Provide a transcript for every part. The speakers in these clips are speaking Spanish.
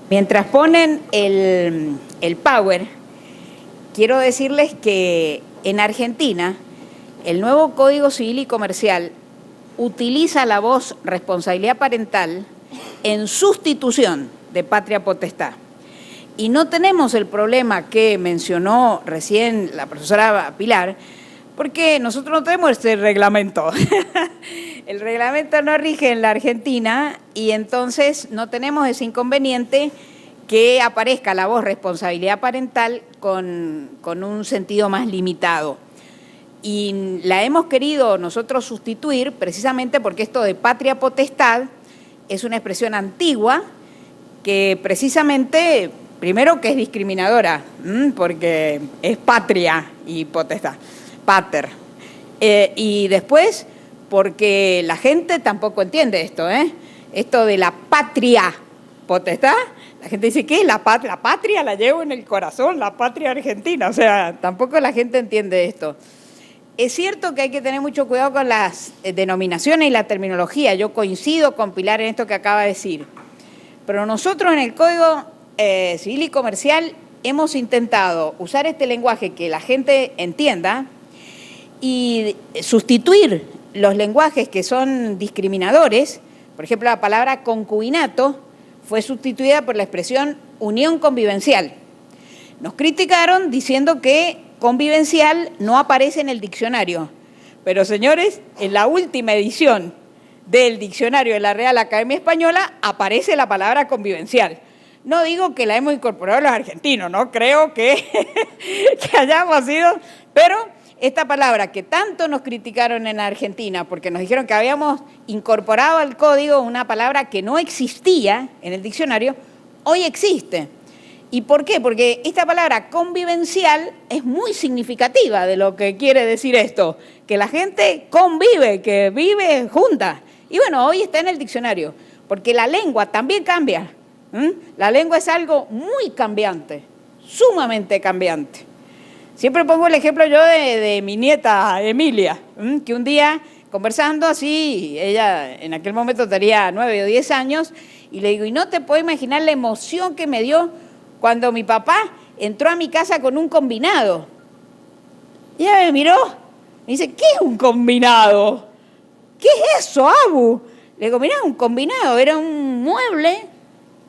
Mientras ponen el power, quiero decirles que en Argentina el nuevo Código Civil y Comercial utiliza la voz responsabilidad parental en sustitución de patria potestad. Y no tenemos el problema que mencionó recién la profesora Pilar, porque nosotros no tenemos este reglamento. El reglamento no rige en la Argentina y entonces no tenemos ese inconveniente que aparezca la voz responsabilidad parental con un sentido más limitado. Y la hemos querido nosotros sustituir precisamente porque esto de patria potestad es una expresión antigua que precisamente, primero que es discriminadora, porque es patria y potestad, pater. Y después porque la gente tampoco entiende esto, esto de la patria potestad. La gente dice, ¿qué es la patria? La patria la llevo en el corazón, la patria argentina. O sea, tampoco la gente entiende esto. Es cierto que hay que tener mucho cuidado con las denominaciones y la terminología. Yo coincido con Pilar en esto que acaba de decir. Pero nosotros en el Código Civil y Comercial hemos intentado usar este lenguaje que la gente entienda y sustituir los lenguajes que son discriminadores. Por ejemplo, la palabra concubinato fue sustituida por la expresión unión convivencial. Nos criticaron diciendo que convivencial no aparece en el diccionario. Pero, señores, en la última edición del diccionario de la Real Academia Española aparece la palabra convivencial. No digo que la hemos incorporado los argentinos, no creo que hayamos sido, pero esta palabra que tanto nos criticaron en Argentina porque nos dijeron que habíamos incorporado al código una palabra que no existía en el diccionario, hoy existe. ¿Y por qué? Porque esta palabra convivencial es muy significativa de lo que quiere decir esto, que la gente convive, que vive junta. Y bueno, hoy está en el diccionario, porque la lengua también cambia. La lengua es algo muy cambiante, sumamente cambiante. Siempre pongo el ejemplo yo de mi nieta Emilia, que un día conversando así, ella en aquel momento tenía 9 o 10 años, y le digo, y no te puedo imaginar la emoción que me dio cuando mi papá entró a mi casa con un combinado. Y ella me miró, me dice, ¿qué es un combinado? ¿Qué es eso, Abu? Le digo, mirá, un combinado era un mueble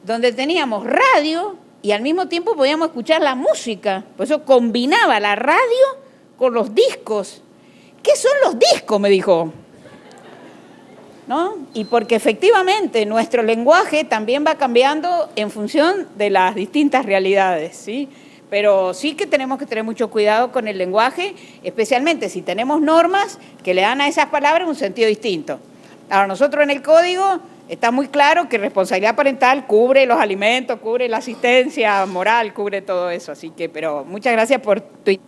donde teníamos radio y al mismo tiempo podíamos escuchar la música. Por eso combinaba la radio con los discos. ¿Qué son los discos?, me dijo. ¿No? Y porque efectivamente nuestro lenguaje también va cambiando en función de las distintas realidades, ¿sí? Pero sí que tenemos que tener mucho cuidado con el lenguaje, especialmente si tenemos normas que le dan a esas palabras un sentido distinto. Ahora, nosotros en el código está muy claro que responsabilidad parental cubre los alimentos, cubre la asistencia moral, cubre todo eso. Así que, pero muchas gracias por tu...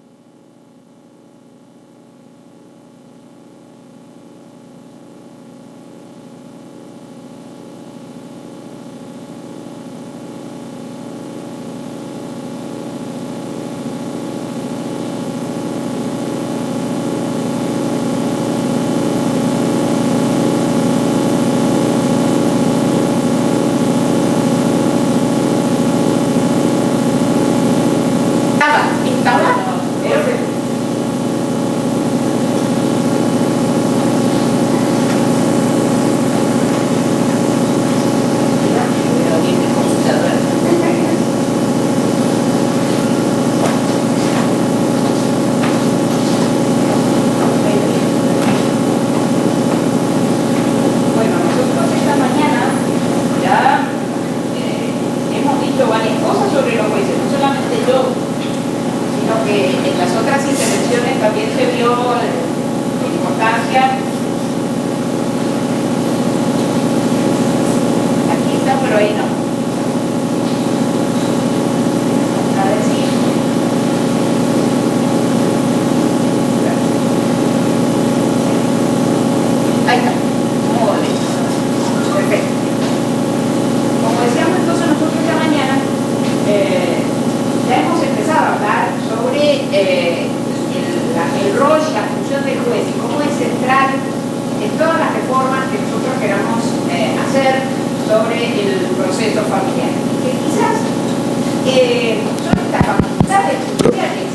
son estas facultades judiciales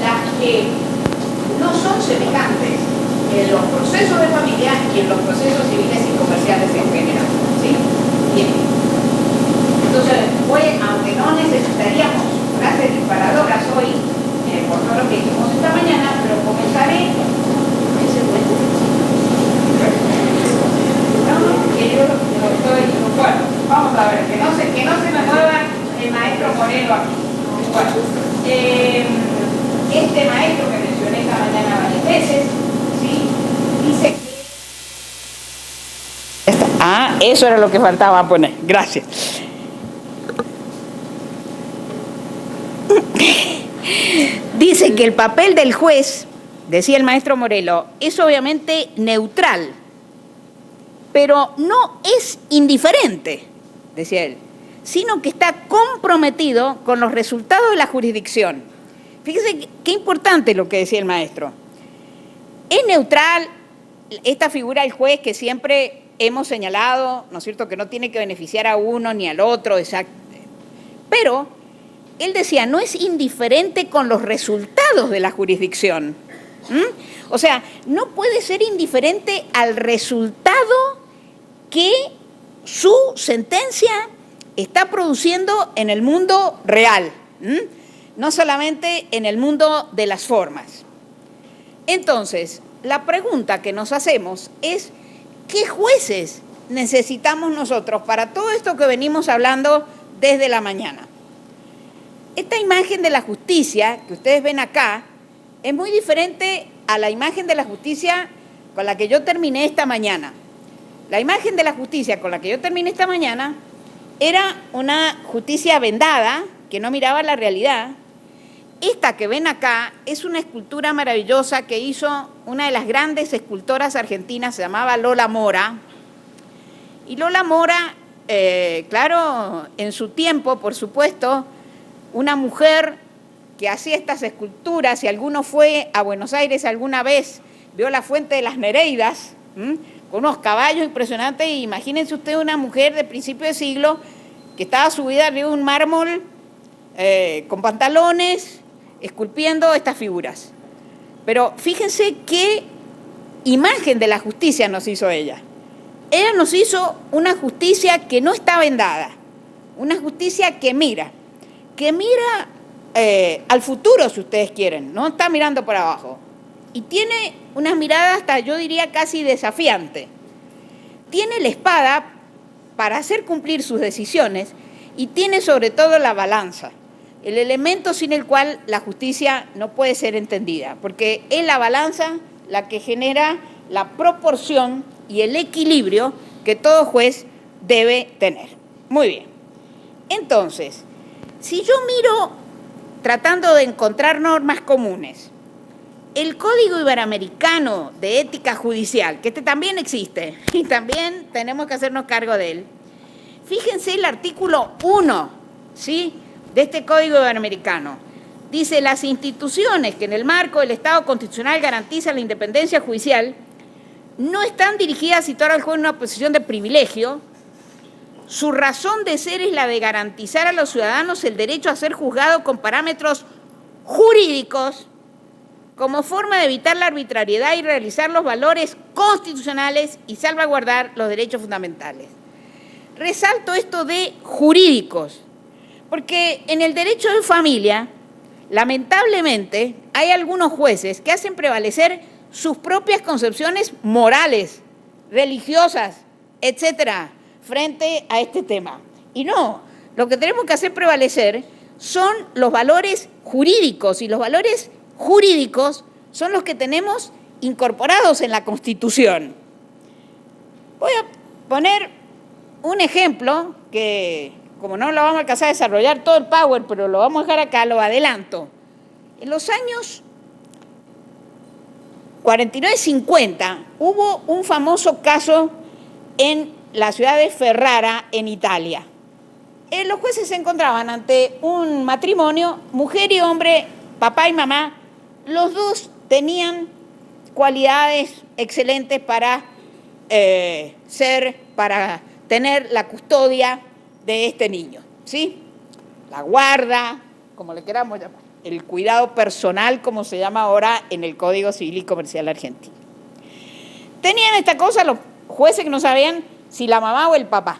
las que no son semejantes en los procesos de familia y en los procesos civiles y comerciales en general. ¿Sí? Bien. Entonces, aunque no necesitaríamos frases disparadoras hoy, por todo lo que hicimos esta mañana, pero comenzaré. Bueno, vamos a ver, que no se me mueva el maestro Moreno aquí. Bueno, este maestro que mencioné esta mañana varias veces, ¿sí? Dice que... Ah, eso era lo que faltaba poner. Gracias. Dice que el papel del juez, decía el maestro Moreno, es obviamente neutral, pero no es indiferente, decía él, sino que está comprometido con los resultados de la jurisdicción. Fíjese qué importante lo que decía el maestro. Es neutral esta figura del juez que siempre hemos señalado, ¿no es cierto?, que no tiene que beneficiar a uno ni al otro, exacto. Pero él decía, no es indiferente con los resultados de la jurisdicción. O sea, no puede ser indiferente al resultado que su sentencia está produciendo en el mundo real, no solamente en el mundo de las formas. Entonces, la pregunta que nos hacemos es, ¿qué jueces necesitamos nosotros para todo esto que venimos hablando desde la mañana? Esta imagen de la justicia que ustedes ven acá es muy diferente a la imagen de la justicia con la que yo terminé esta mañana. La imagen de la justicia con la que yo terminé esta mañana era una justicia vendada, que no miraba la realidad. Esta que ven acá es una escultura maravillosa que hizo una de las grandes escultoras argentinas, se llamaba Lola Mora. Y Lola Mora, claro, en su tiempo, por supuesto, una mujer que hacía estas esculturas, si alguno fue a Buenos Aires alguna vez, vio la Fuente de las Nereidas, con unos caballos impresionantes, y imagínense usted una mujer de principio de siglo que estaba subida arriba de un mármol con pantalones, esculpiendo estas figuras. Pero fíjense qué imagen de la justicia nos hizo ella. Ella nos hizo una justicia que no está vendada, una justicia que mira al futuro, si ustedes quieren, no está mirando por abajo. Y tiene una mirada hasta, yo diría, casi desafiante. Tiene la espada para hacer cumplir sus decisiones y tiene sobre todo la balanza, el elemento sin el cual la justicia no puede ser entendida, porque es la balanza la que genera la proporción y el equilibrio que todo juez debe tener. Muy bien. Entonces, si yo miro tratando de encontrar normas comunes, el Código Iberoamericano de Ética Judicial, que este también existe y también tenemos que hacernos cargo de él, fíjense el artículo 1, ¿sí?, de este Código Iberoamericano. Dice, las instituciones que en el marco del Estado constitucional garantizan la independencia judicial no están dirigidas a situar al juez en una posición de privilegio. Su razón de ser es la de garantizar a los ciudadanos el derecho a ser juzgado con parámetros jurídicos como forma de evitar la arbitrariedad y realizar los valores constitucionales y salvaguardar los derechos fundamentales. Resalto esto de jurídicos, porque en el derecho de familia, lamentablemente, hay algunos jueces que hacen prevalecer sus propias concepciones morales, religiosas, etcétera, frente a este tema. Y no, lo que tenemos que hacer prevalecer son los valores jurídicos, y los valores jurídicos son los que tenemos incorporados en la Constitución. Voy a poner un ejemplo que, como no lo vamos a alcanzar a desarrollar todo el power, pero lo vamos a dejar acá, lo adelanto. En los años 49-50 hubo un famoso caso en la ciudad de Ferrara, en Italia. Los jueces se encontraban ante un matrimonio, mujer y hombre, papá y mamá. Los dos tenían cualidades excelentes para tener la custodia de este niño, ¿sí? la guarda, como le queramos llamar, el cuidado personal, como se llama ahora en el Código Civil y Comercial argentino. Tenían esta cosa los jueces que no sabían si la mamá o el papá.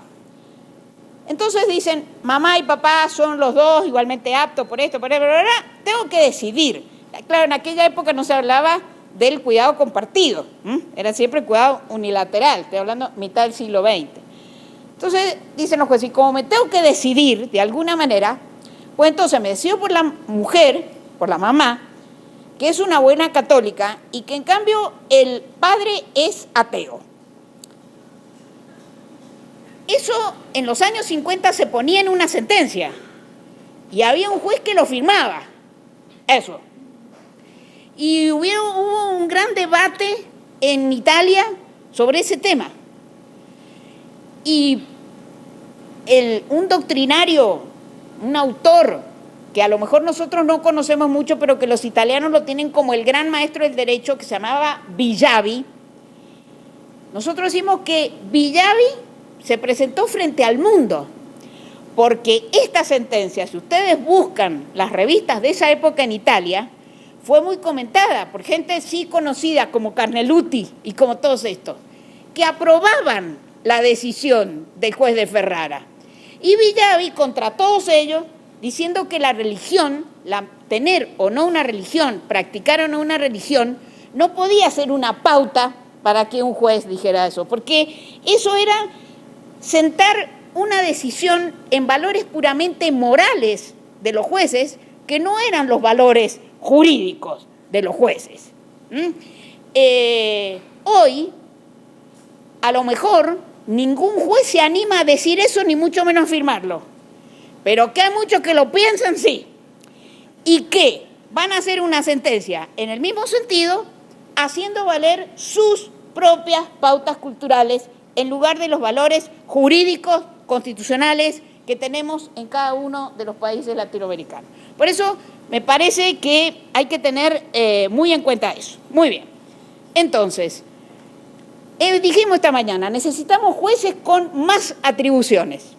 Entonces dicen, mamá y papá son los dos igualmente aptos por esto, por esto, tengo que decidir. Claro, en aquella época no se hablaba del cuidado compartido, era siempre cuidado unilateral, estoy hablando mitad del siglo XX. Entonces dicen los jueces, y como me tengo que decidir de alguna manera, pues entonces me decido por la mujer, por la mamá, que es una buena católica y que en cambio el padre es ateo. Eso en los años 50 se ponía en una sentencia y había un juez que lo firmaba, eso. Y hubo un gran debate en Italia sobre ese tema. Y un doctrinario, un autor, que a lo mejor nosotros no conocemos mucho, pero que los italianos lo tienen como el gran maestro del derecho, que se llamaba Villavi. Nosotros decimos que Villavi se presentó frente al mundo, porque esta sentencia, si ustedes buscan las revistas de esa época en Italia, fue muy comentada por gente sí conocida como Carneluti y como todos estos, que aprobaban la decisión del juez de Ferrara. Y Villavi contra todos ellos, diciendo que la religión, tener o no una religión, practicar o no una religión, no podía ser una pauta para que un juez dijera eso, porque eso era sentar una decisión en valores puramente morales de los jueces, que no eran los valores jurídicos de los jueces. Hoy, a lo mejor, ningún juez se anima a decir eso, ni mucho menos a firmarlo. Pero que hay muchos que lo piensan, sí. Y que van a hacer una sentencia en el mismo sentido, haciendo valer sus propias pautas culturales en lugar de los valores jurídicos, constitucionales que tenemos en cada uno de los países latinoamericanos. Por eso me parece que hay que tener muy en cuenta eso. Muy bien. Entonces, dijimos esta mañana, necesitamos jueces con más atribuciones.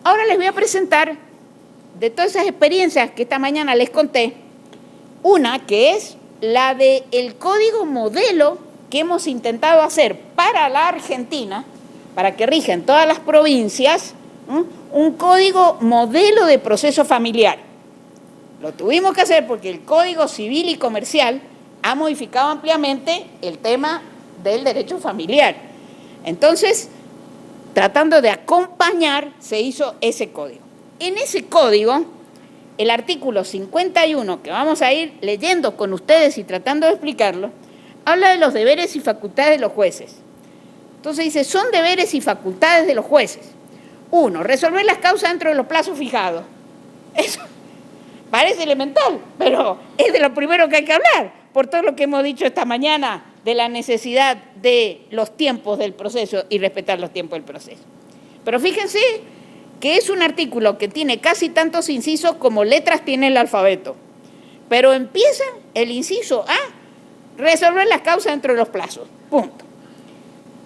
Ahora les voy a presentar, de todas esas experiencias que esta mañana les conté, una que es la del código modelo que hemos intentado hacer para la Argentina, para que rigen todas las provincias, un código modelo de proceso familiar. Lo tuvimos que hacer porque el Código Civil y Comercial ha modificado ampliamente el tema del derecho familiar. Entonces, tratando de acompañar, se hizo ese código. En ese código, el artículo 51, que vamos a ir leyendo con ustedes y tratando de explicarlo, habla de los deberes y facultades de los jueces. Entonces dice, son deberes y facultades de los jueces. 1, resolver las causas dentro de los plazos fijados. Eso parece elemental, pero es de lo primero que hay que hablar, por todo lo que hemos dicho esta mañana de la necesidad de los tiempos del proceso y respetar los tiempos del proceso. Pero fíjense que es un artículo que tiene casi tantos incisos como letras tiene el alfabeto, pero empieza el inciso A, resolver las causas dentro de los plazos, punto.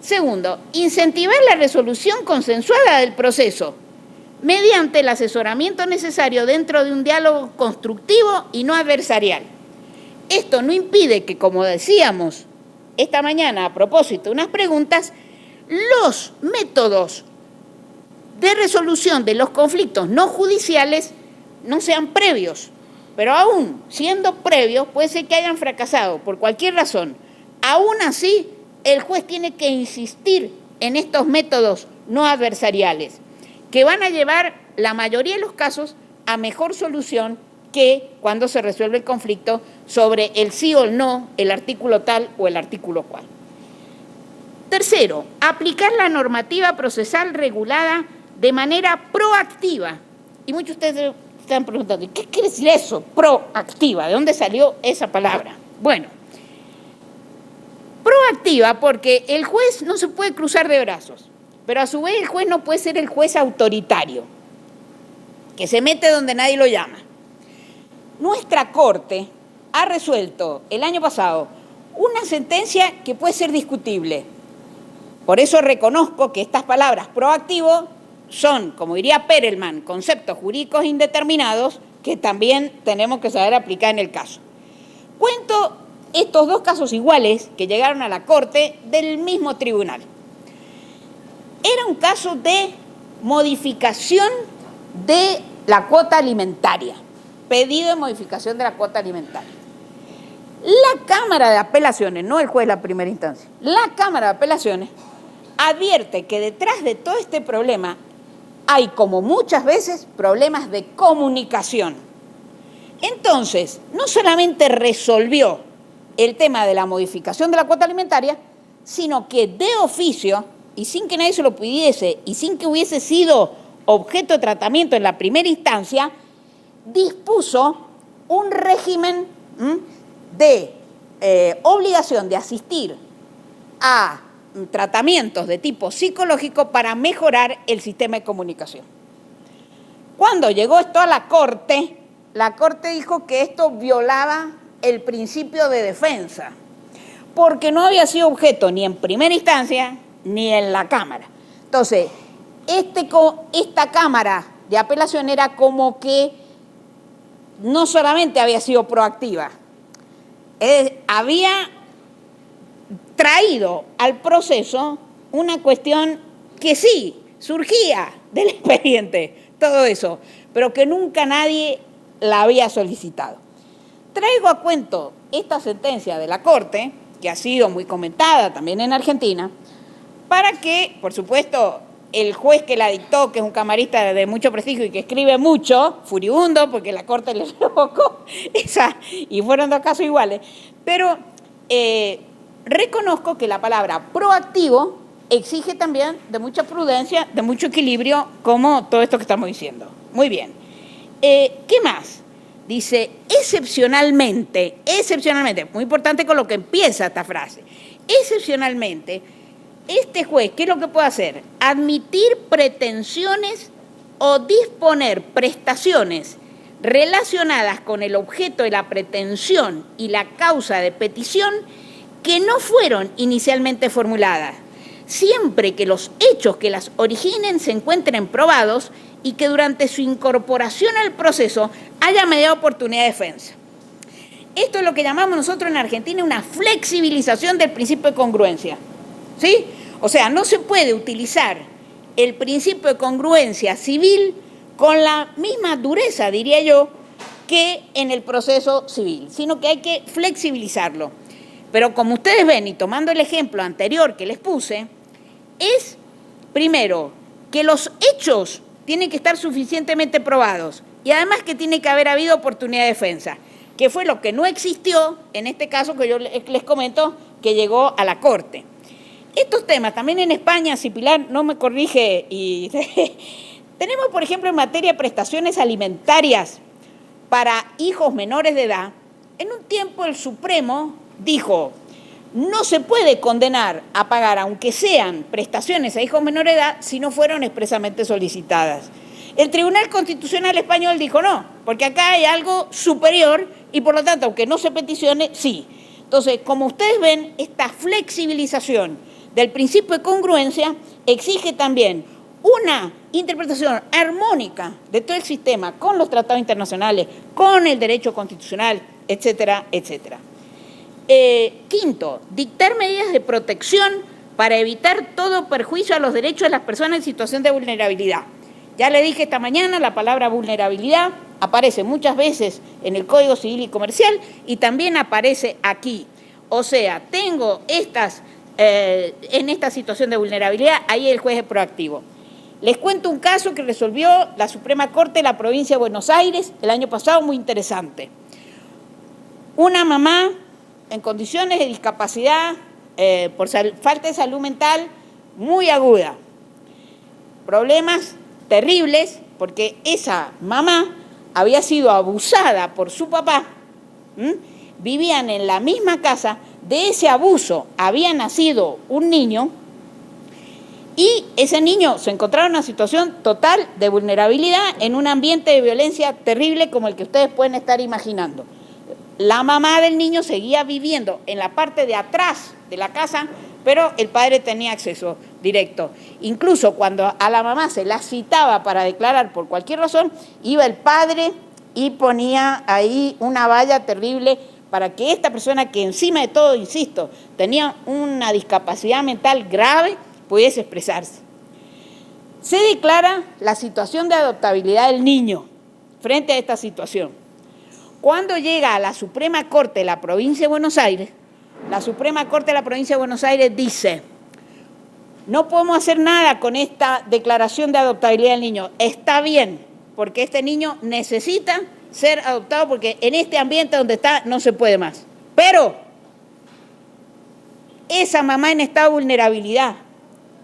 Segundo, incentivar la resolución consensuada del proceso mediante el asesoramiento necesario dentro de un diálogo constructivo y no adversarial. Esto no impide que, como decíamos esta mañana a propósito de unas preguntas, los métodos de resolución de los conflictos no judiciales no sean previos, pero aún siendo previos puede ser que hayan fracasado por cualquier razón. Aún así, el juez tiene que insistir en estos métodos no adversariales, que van a llevar la mayoría de los casos a mejor solución que cuando se resuelve el conflicto sobre el sí o el no, el artículo tal o el artículo cual. Tercero, aplicar la normativa procesal regulada de manera proactiva. Y muchos de ustedes están preguntando, ¿qué quiere decir eso? Proactiva, ¿de dónde salió esa palabra? Bueno, proactiva porque el juez no se puede cruzar de brazos, pero a su vez el juez no puede ser el juez autoritario, que se mete donde nadie lo llama. Nuestra Corte ha resuelto el año pasado una sentencia que puede ser discutible. Por eso reconozco que estas palabras proactivo son, como diría Perelman, conceptos jurídicos indeterminados que también tenemos que saber aplicar en el caso. Cuento estos dos casos iguales que llegaron a la Corte del mismo tribunal. Era un caso de modificación de la cuota alimentaria, pedido de modificación de la cuota alimentaria. La Cámara de Apelaciones, no el juez de la primera instancia, la Cámara de Apelaciones advierte que detrás de todo este problema hay, como muchas veces, problemas de comunicación. Entonces, no solamente resolvió el tema de la modificación de la cuota alimentaria, sino que de oficio, y sin que nadie se lo pidiese, y sin que hubiese sido objeto de tratamiento en la primera instancia, dispuso un régimen de obligación de asistir a tratamientos de tipo psicológico para mejorar el sistema de comunicación. Cuando llegó esto a la Corte dijo que esto violaba el principio de defensa, porque no había sido objeto ni en primera instancia ni en la Cámara. Entonces, esta Cámara de Apelación era como que no solamente había sido proactiva, había traído al proceso una cuestión que sí, surgía del expediente, todo eso, pero que nunca nadie la había solicitado. Traigo a cuento esta sentencia de la Corte, que ha sido muy comentada también en Argentina, para que, por supuesto, el juez que la dictó, que es un camarista de mucho prestigio y que escribe mucho, furibundo, porque la Corte le revocó esa, y fueron dos casos iguales, pero reconozco que la palabra proactivo exige también de mucha prudencia, de mucho equilibrio, como todo esto que estamos diciendo. Muy bien. ¿Qué más? Dice, excepcionalmente, muy importante con lo que empieza esta frase, excepcionalmente, este juez, ¿qué es lo que puede hacer? Admitir pretensiones o disponer prestaciones relacionadas con el objeto de la pretensión y la causa de petición que no fueron inicialmente formuladas, siempre que los hechos que las originen se encuentren probados y que durante su incorporación al proceso haya media oportunidad de defensa. Esto es lo que llamamos nosotros en Argentina una flexibilización del principio de congruencia, ¿sí? O sea, no se puede utilizar el principio de congruencia civil con la misma dureza, diría yo, que en el proceso civil, sino que hay que flexibilizarlo. Pero como ustedes ven, y tomando el ejemplo anterior que les puse, es, primero, que los hechos tienen que estar suficientemente probados y además que tiene que haber habido oportunidad de defensa, que fue lo que no existió en este caso que yo les comento, que llegó a la Corte. Estos temas, también en España, si Pilar no me corrige, y tenemos, por ejemplo, en materia de prestaciones alimentarias para hijos menores de edad, en un tiempo el Supremo dijo, no se puede condenar a pagar, aunque sean prestaciones a hijos menores de edad, si no fueron expresamente solicitadas. El Tribunal Constitucional Español dijo no, porque acá hay algo superior y por lo tanto, aunque no se peticione, sí. Entonces, como ustedes ven, esta flexibilización del principio de congruencia exige también una interpretación armónica de todo el sistema con los tratados internacionales, con el derecho constitucional, etcétera, etcétera. Quinto, dictar medidas de protección para evitar todo perjuicio a los derechos de las personas en situación de vulnerabilidad. Ya le dije esta mañana, la palabra vulnerabilidad aparece muchas veces en el Código Civil y Comercial y también aparece aquí. O sea, tengo en esta situación de vulnerabilidad, ahí el juez es proactivo. Les cuento un caso que resolvió la Suprema Corte de la provincia de Buenos Aires el año pasado, muy interesante. Una mamá en condiciones de discapacidad por falta de salud mental muy aguda. Problemas terribles porque esa mamá había sido abusada por su papá, vivían en la misma casa, de ese abuso había nacido un niño y ese niño se encontraba en una situación total de vulnerabilidad en un ambiente de violencia terrible como el que ustedes pueden estar imaginando. La mamá del niño seguía viviendo en la parte de atrás de la casa, pero el padre tenía acceso. directo. Incluso cuando a la mamá se la citaba para declarar por cualquier razón, iba el padre y ponía ahí una valla terrible para que esta persona, que encima de todo, insisto, tenía una discapacidad mental grave, pudiese expresarse. Se declara la situación de adoptabilidad del niño frente a esta situación. Cuando llega a la Suprema Corte de la Provincia de Buenos Aires, la Suprema Corte de la Provincia de Buenos Aires dice: no podemos hacer nada con esta declaración de adoptabilidad del niño. Está bien, porque este niño necesita ser adoptado porque en este ambiente donde está no se puede más. Pero esa mamá en estado de vulnerabilidad,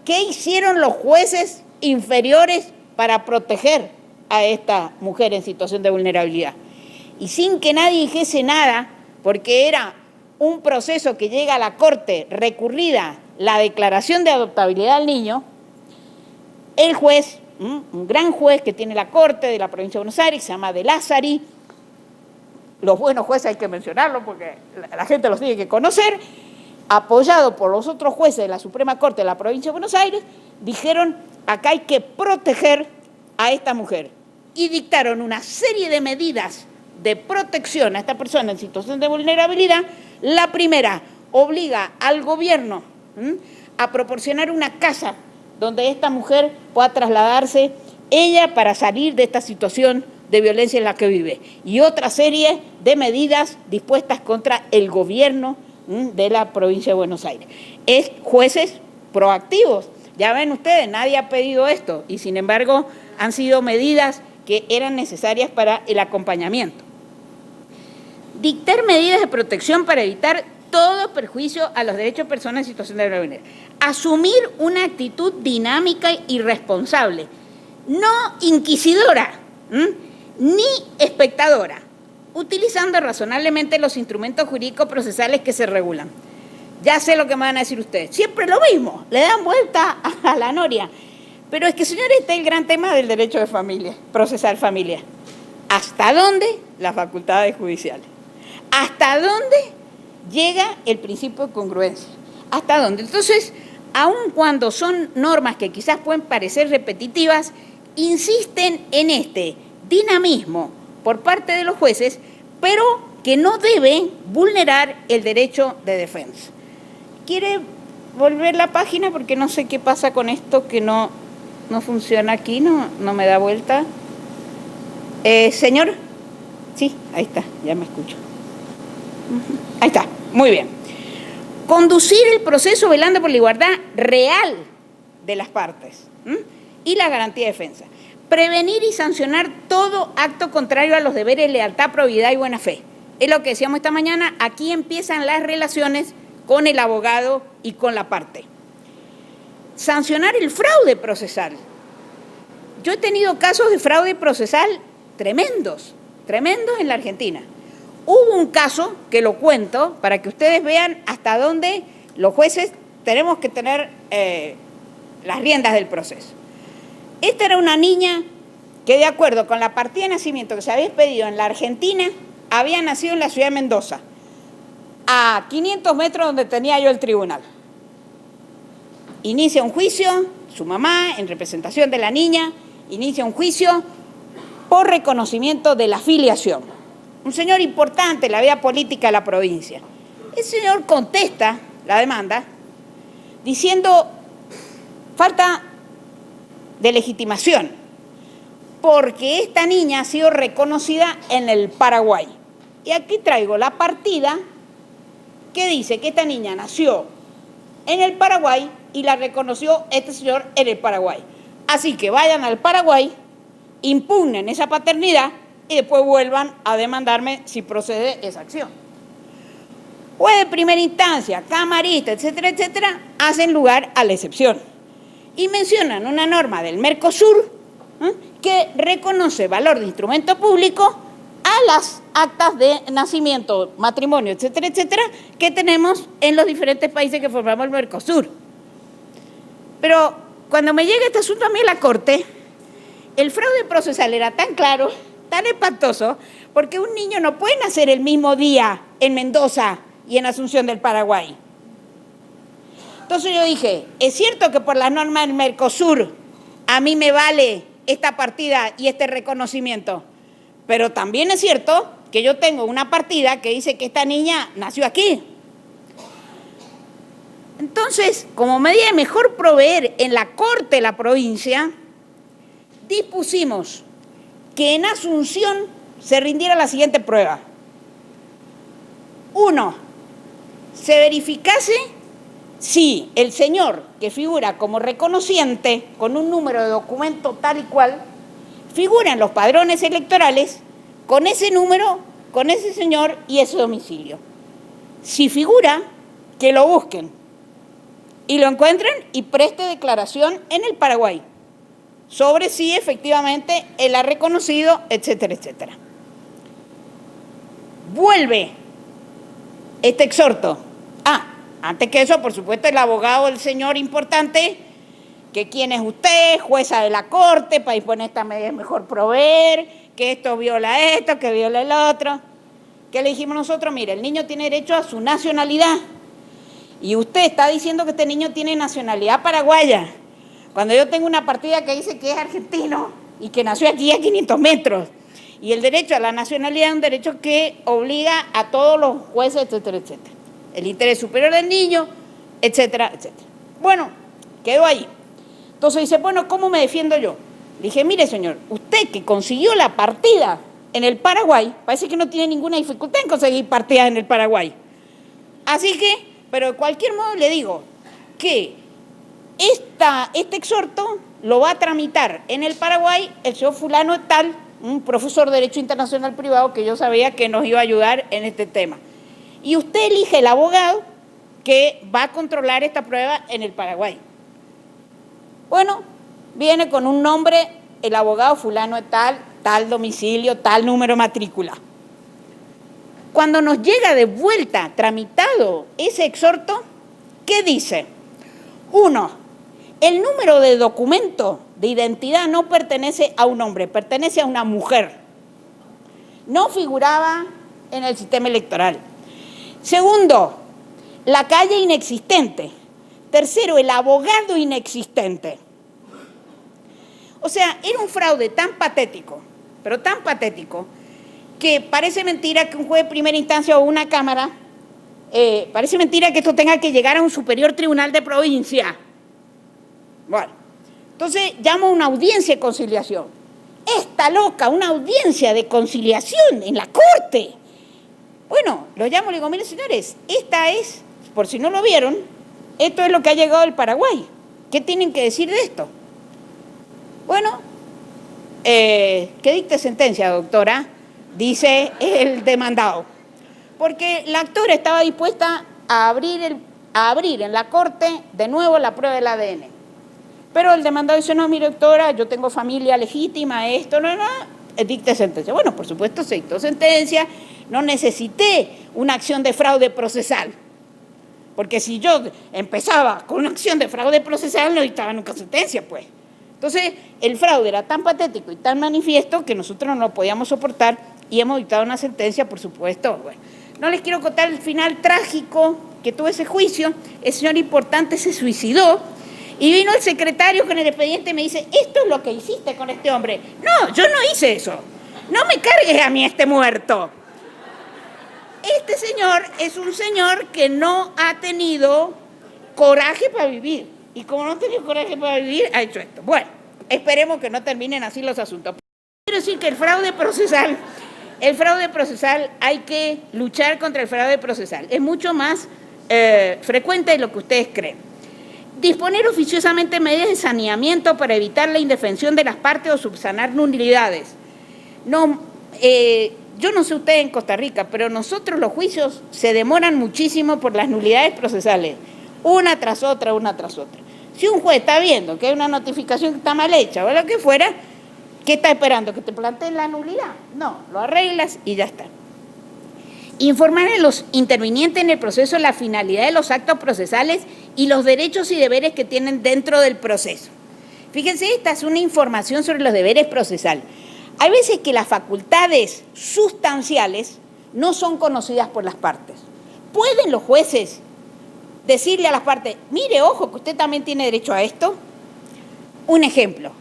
¿qué hicieron los jueces inferiores para proteger a esta mujer en situación de vulnerabilidad? Y sin que nadie dijese nada, porque era un proceso que llega a la Corte recurrida la declaración de adoptabilidad del niño, el juez, un gran juez que tiene la Corte de la Provincia de Buenos Aires, se llama De Lázari, los buenos jueces hay que mencionarlo porque la gente los tiene que conocer, apoyado por los otros jueces de la Suprema Corte de la Provincia de Buenos Aires, dijeron: acá hay que proteger a esta mujer. Y dictaron una serie de medidas de protección a esta persona en situación de vulnerabilidad. La primera, obliga al gobierno a proporcionar una casa donde esta mujer pueda trasladarse ella para salir de esta situación de violencia en la que vive. Y otra serie de medidas dispuestas contra el gobierno de la provincia de Buenos Aires. Es jueces proactivos. Ya ven ustedes, nadie ha pedido esto y sin embargo han sido medidas que eran necesarias para el acompañamiento. Dictar medidas de protección para evitar todo perjuicio a los derechos de personas en situación de vulnerabilidad. Asumir una actitud dinámica y responsable, no inquisidora, ni espectadora, utilizando razonablemente los instrumentos jurídicos procesales que se regulan. Ya sé lo que me van a decir ustedes. Siempre lo mismo, le dan vuelta a la noria. Pero es que, señores, está el gran tema del derecho de familia, procesar familia. ¿Hasta dónde las facultades judiciales? ¿Hasta dónde llega el principio de congruencia? ¿Hasta dónde? Entonces, aun cuando son normas que quizás pueden parecer repetitivas, insisten en este dinamismo por parte de los jueces, pero que no debe vulnerar el derecho de defensa. ¿Quiere volver la página? Porque no sé qué pasa con esto que no funciona aquí, no me da vuelta. Señor, sí, ahí está, ya me escucho. Ahí está, muy bien. Conducir el proceso velando por la igualdad real de las partes y la garantía de defensa. Prevenir y sancionar todo acto contrario a los deberes de lealtad, probidad y buena fe. Es lo que decíamos esta mañana, aquí empiezan las relaciones con el abogado y con la parte. Sancionar el fraude procesal. Yo he tenido casos de fraude procesal tremendos en la Argentina. Hubo un caso, que lo cuento, para que ustedes vean hasta dónde los jueces tenemos que tener las riendas del proceso. Esta era una niña que, de acuerdo con la partida de nacimiento que se había expedido en la Argentina, había nacido en la ciudad de Mendoza, a 500 metros donde tenía yo el tribunal. Inicia un juicio, su mamá, en representación de la niña, inicia un juicio por reconocimiento de la filiación. Un señor importante en la vida política de la provincia. El señor contesta la demanda diciendo falta de legitimación, porque esta niña ha sido reconocida en el Paraguay. Y aquí traigo la partida que dice que esta niña nació en el Paraguay y la reconoció este señor en el Paraguay. Así que vayan al Paraguay, impugnen esa paternidad y después vuelvan a demandarme si procede esa acción. Juez de primera instancia, camarista, etcétera, etcétera, hacen lugar a la excepción. Y mencionan una norma del Mercosur que reconoce valor de instrumento público a las actas de nacimiento, matrimonio, etcétera, etcétera, que tenemos en los diferentes países que formamos el Mercosur. Pero cuando me llega este asunto a mí a la Corte, el fraude procesal era tan claro, tan espantoso, porque un niño no puede nacer el mismo día en Mendoza y en Asunción del Paraguay. Entonces yo dije, es cierto que por las normas del Mercosur a mí me vale esta partida y este reconocimiento, pero también es cierto que yo tengo una partida que dice que esta niña nació aquí. Entonces, como medida de mejor proveer en la Corte de la provincia, dispusimos que en Asunción se rindiera la siguiente prueba. 1. Se verificase si el señor que figura como reconociente con un número de documento tal y cual, figura en los padrones electorales con ese número, con ese señor y ese domicilio. Si figura, que lo busquen y lo encuentren y preste declaración en el Paraguay sobre si efectivamente él ha reconocido, etcétera, etcétera. Vuelve este exhorto. Antes que eso, por supuesto, el abogado del señor importante, que quién es usted, jueza de la Corte, para disponer esta medida mejor proveer, que esto viola esto, que viola el otro. ¿Qué le dijimos nosotros? Mire, el niño tiene derecho a su nacionalidad. Y usted está diciendo que este niño tiene nacionalidad paraguaya, cuando yo tengo una partida que dice que es argentino y que nació aquí a 500 metros. Y el derecho a la nacionalidad es un derecho que obliga a todos los jueces, etcétera, etcétera. El interés superior del niño, etcétera, etcétera. Bueno, quedó ahí. Entonces dice, bueno, ¿cómo me defiendo yo? Le dije, mire señor, usted que consiguió la partida en el Paraguay, parece que no tiene ninguna dificultad en conseguir partidas en el Paraguay. Así que, pero de cualquier modo le digo que este exhorto lo va a tramitar en el Paraguay el señor fulano tal, un profesor de Derecho Internacional Privado que yo sabía que nos iba a ayudar en este tema. Y usted elige el abogado que va a controlar esta prueba en el Paraguay. Bueno, viene con un nombre, el abogado fulano de tal, tal domicilio, tal número de matrícula. Cuando nos llega de vuelta tramitado ese exhorto, ¿qué dice? 1. El número de documento de identidad no pertenece a un hombre, pertenece a una mujer. No figuraba en el sistema electoral. Segundo, la calle inexistente. Tercero, el abogado inexistente. O sea, era un fraude tan patético, pero tan patético, que parece mentira que un juez de primera instancia o una cámara, parece mentira que esto tenga que llegar a un superior tribunal de provincia. Bueno, entonces llamo a una audiencia de conciliación. Esta loca, una audiencia de conciliación en la Corte. Bueno, lo llamo y le digo, miren señores, esta es, por si no lo vieron, esto es lo que ha llegado del Paraguay. ¿Qué tienen que decir de esto? Bueno, que dicte sentencia, doctora, dice el demandado. Porque la actora estaba dispuesta a abrir en la Corte de nuevo la prueba del ADN. Pero el demandado dice, no, mire doctora, yo tengo familia legítima, esto, no, dicte sentencia. Bueno, por supuesto se dictó sentencia, no necesité una acción de fraude procesal. Porque si yo empezaba con una acción de fraude procesal, no dictaba nunca sentencia, pues. Entonces, el fraude era tan patético y tan manifiesto que nosotros no lo podíamos soportar y hemos dictado una sentencia, por supuesto. Bueno, no les quiero contar el final trágico que tuvo ese juicio. El señor importante se suicidó y vino el secretario con el expediente y me dice, esto es lo que hiciste con este hombre. No, yo no hice eso. No me cargues a mí este muerto. Este señor es un señor que no ha tenido coraje para vivir. Y como no ha tenido coraje para vivir, ha hecho esto. Bueno, esperemos que no terminen así los asuntos. Quiero decir que el fraude procesal hay que luchar contra el fraude procesal. Es mucho más frecuente de lo que ustedes creen. Disponer oficiosamente medidas de saneamiento para evitar la indefensión de las partes o subsanar nulidades. No, yo no sé ustedes en Costa Rica, pero nosotros los juicios se demoran muchísimo por las nulidades procesales, una tras otra, una tras otra. Si un juez está viendo que hay una notificación que está mal hecha o lo que fuera, ¿qué está esperando? ¿Que te planteen la nulidad? No, lo arreglas y ya está. Informar a los intervinientes en el proceso la finalidad de los actos procesales y los derechos y deberes que tienen dentro del proceso. Fíjense, esta es una información sobre los deberes procesales. Hay veces que las facultades sustanciales no son conocidas por las partes. ¿Pueden los jueces decirle a las partes, mire, ojo, que usted también tiene derecho a esto. Un ejemplo.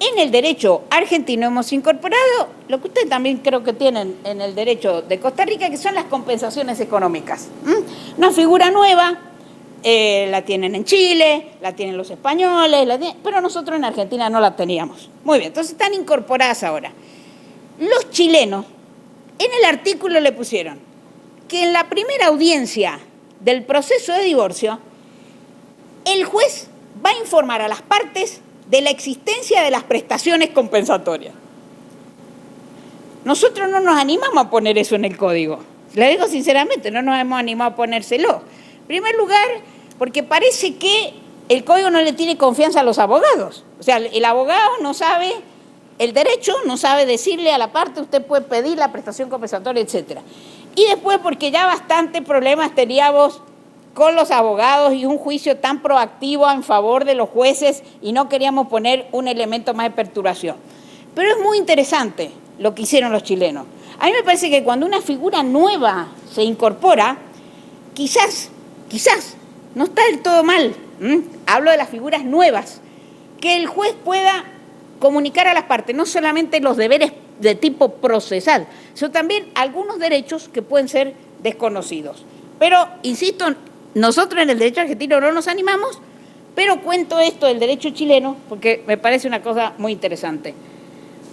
En el derecho argentino hemos incorporado lo que ustedes también creo que tienen en el derecho de Costa Rica, que son las compensaciones económicas. Una figura nueva, la tienen en Chile, la tienen los españoles, pero nosotros en Argentina no la teníamos. Muy bien, entonces están incorporadas ahora. Los chilenos, en el artículo le pusieron que en la primera audiencia del proceso de divorcio, el juez va a informar a las partes de la existencia de las prestaciones compensatorias. Nosotros no nos animamos a poner eso en el código. Le digo sinceramente, no nos hemos animado a ponérselo. En primer lugar, porque parece que el código no le tiene confianza a los abogados. O sea, el abogado no sabe el derecho, no sabe decirle a la parte, usted puede pedir la prestación compensatoria, etcétera. Y después, porque ya bastante problemas teníamos con los abogados y un juicio tan proactivo en favor de los jueces y no queríamos poner un elemento más de perturbación. Pero es muy interesante lo que hicieron los chilenos. A mí me parece que cuando una figura nueva se incorpora, quizás, no está del todo mal, hablo de las figuras nuevas, que el juez pueda comunicar a las partes no solamente los deberes de tipo procesal, sino también algunos derechos que pueden ser desconocidos. Pero, insisto, nosotros en el derecho argentino no nos animamos, pero cuento esto del derecho chileno porque me parece una cosa muy interesante.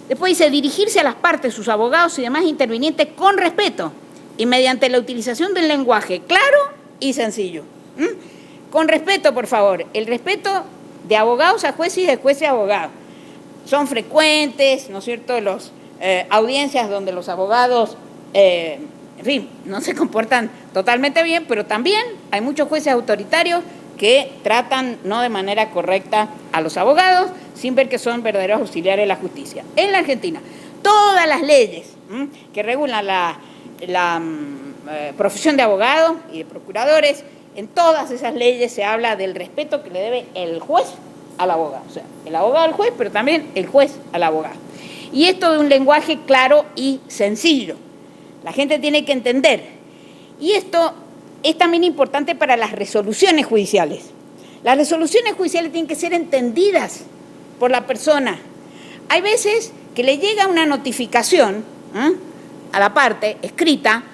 Después dice, dirigirse a las partes, sus abogados y demás intervinientes con respeto y mediante la utilización del lenguaje claro y sencillo. Con respeto, por favor, el respeto de abogados a jueces y de jueces a abogados. Son frecuentes, ¿no es cierto?, las audiencias donde los abogados en fin, no se comportan totalmente bien, pero también hay muchos jueces autoritarios que tratan no de manera correcta a los abogados, sin ver que son verdaderos auxiliares de la justicia. En la Argentina, todas las leyes que regulan la profesión de abogados y de procuradores, en todas esas leyes se habla del respeto que le debe el juez al abogado. O sea, el abogado al juez, pero también el juez al abogado. Y esto de un lenguaje claro y sencillo. La gente tiene que entender. Y esto es también importante para las resoluciones judiciales. Las resoluciones judiciales tienen que ser entendidas por la persona. Hay veces que le llega una notificación a la parte escrita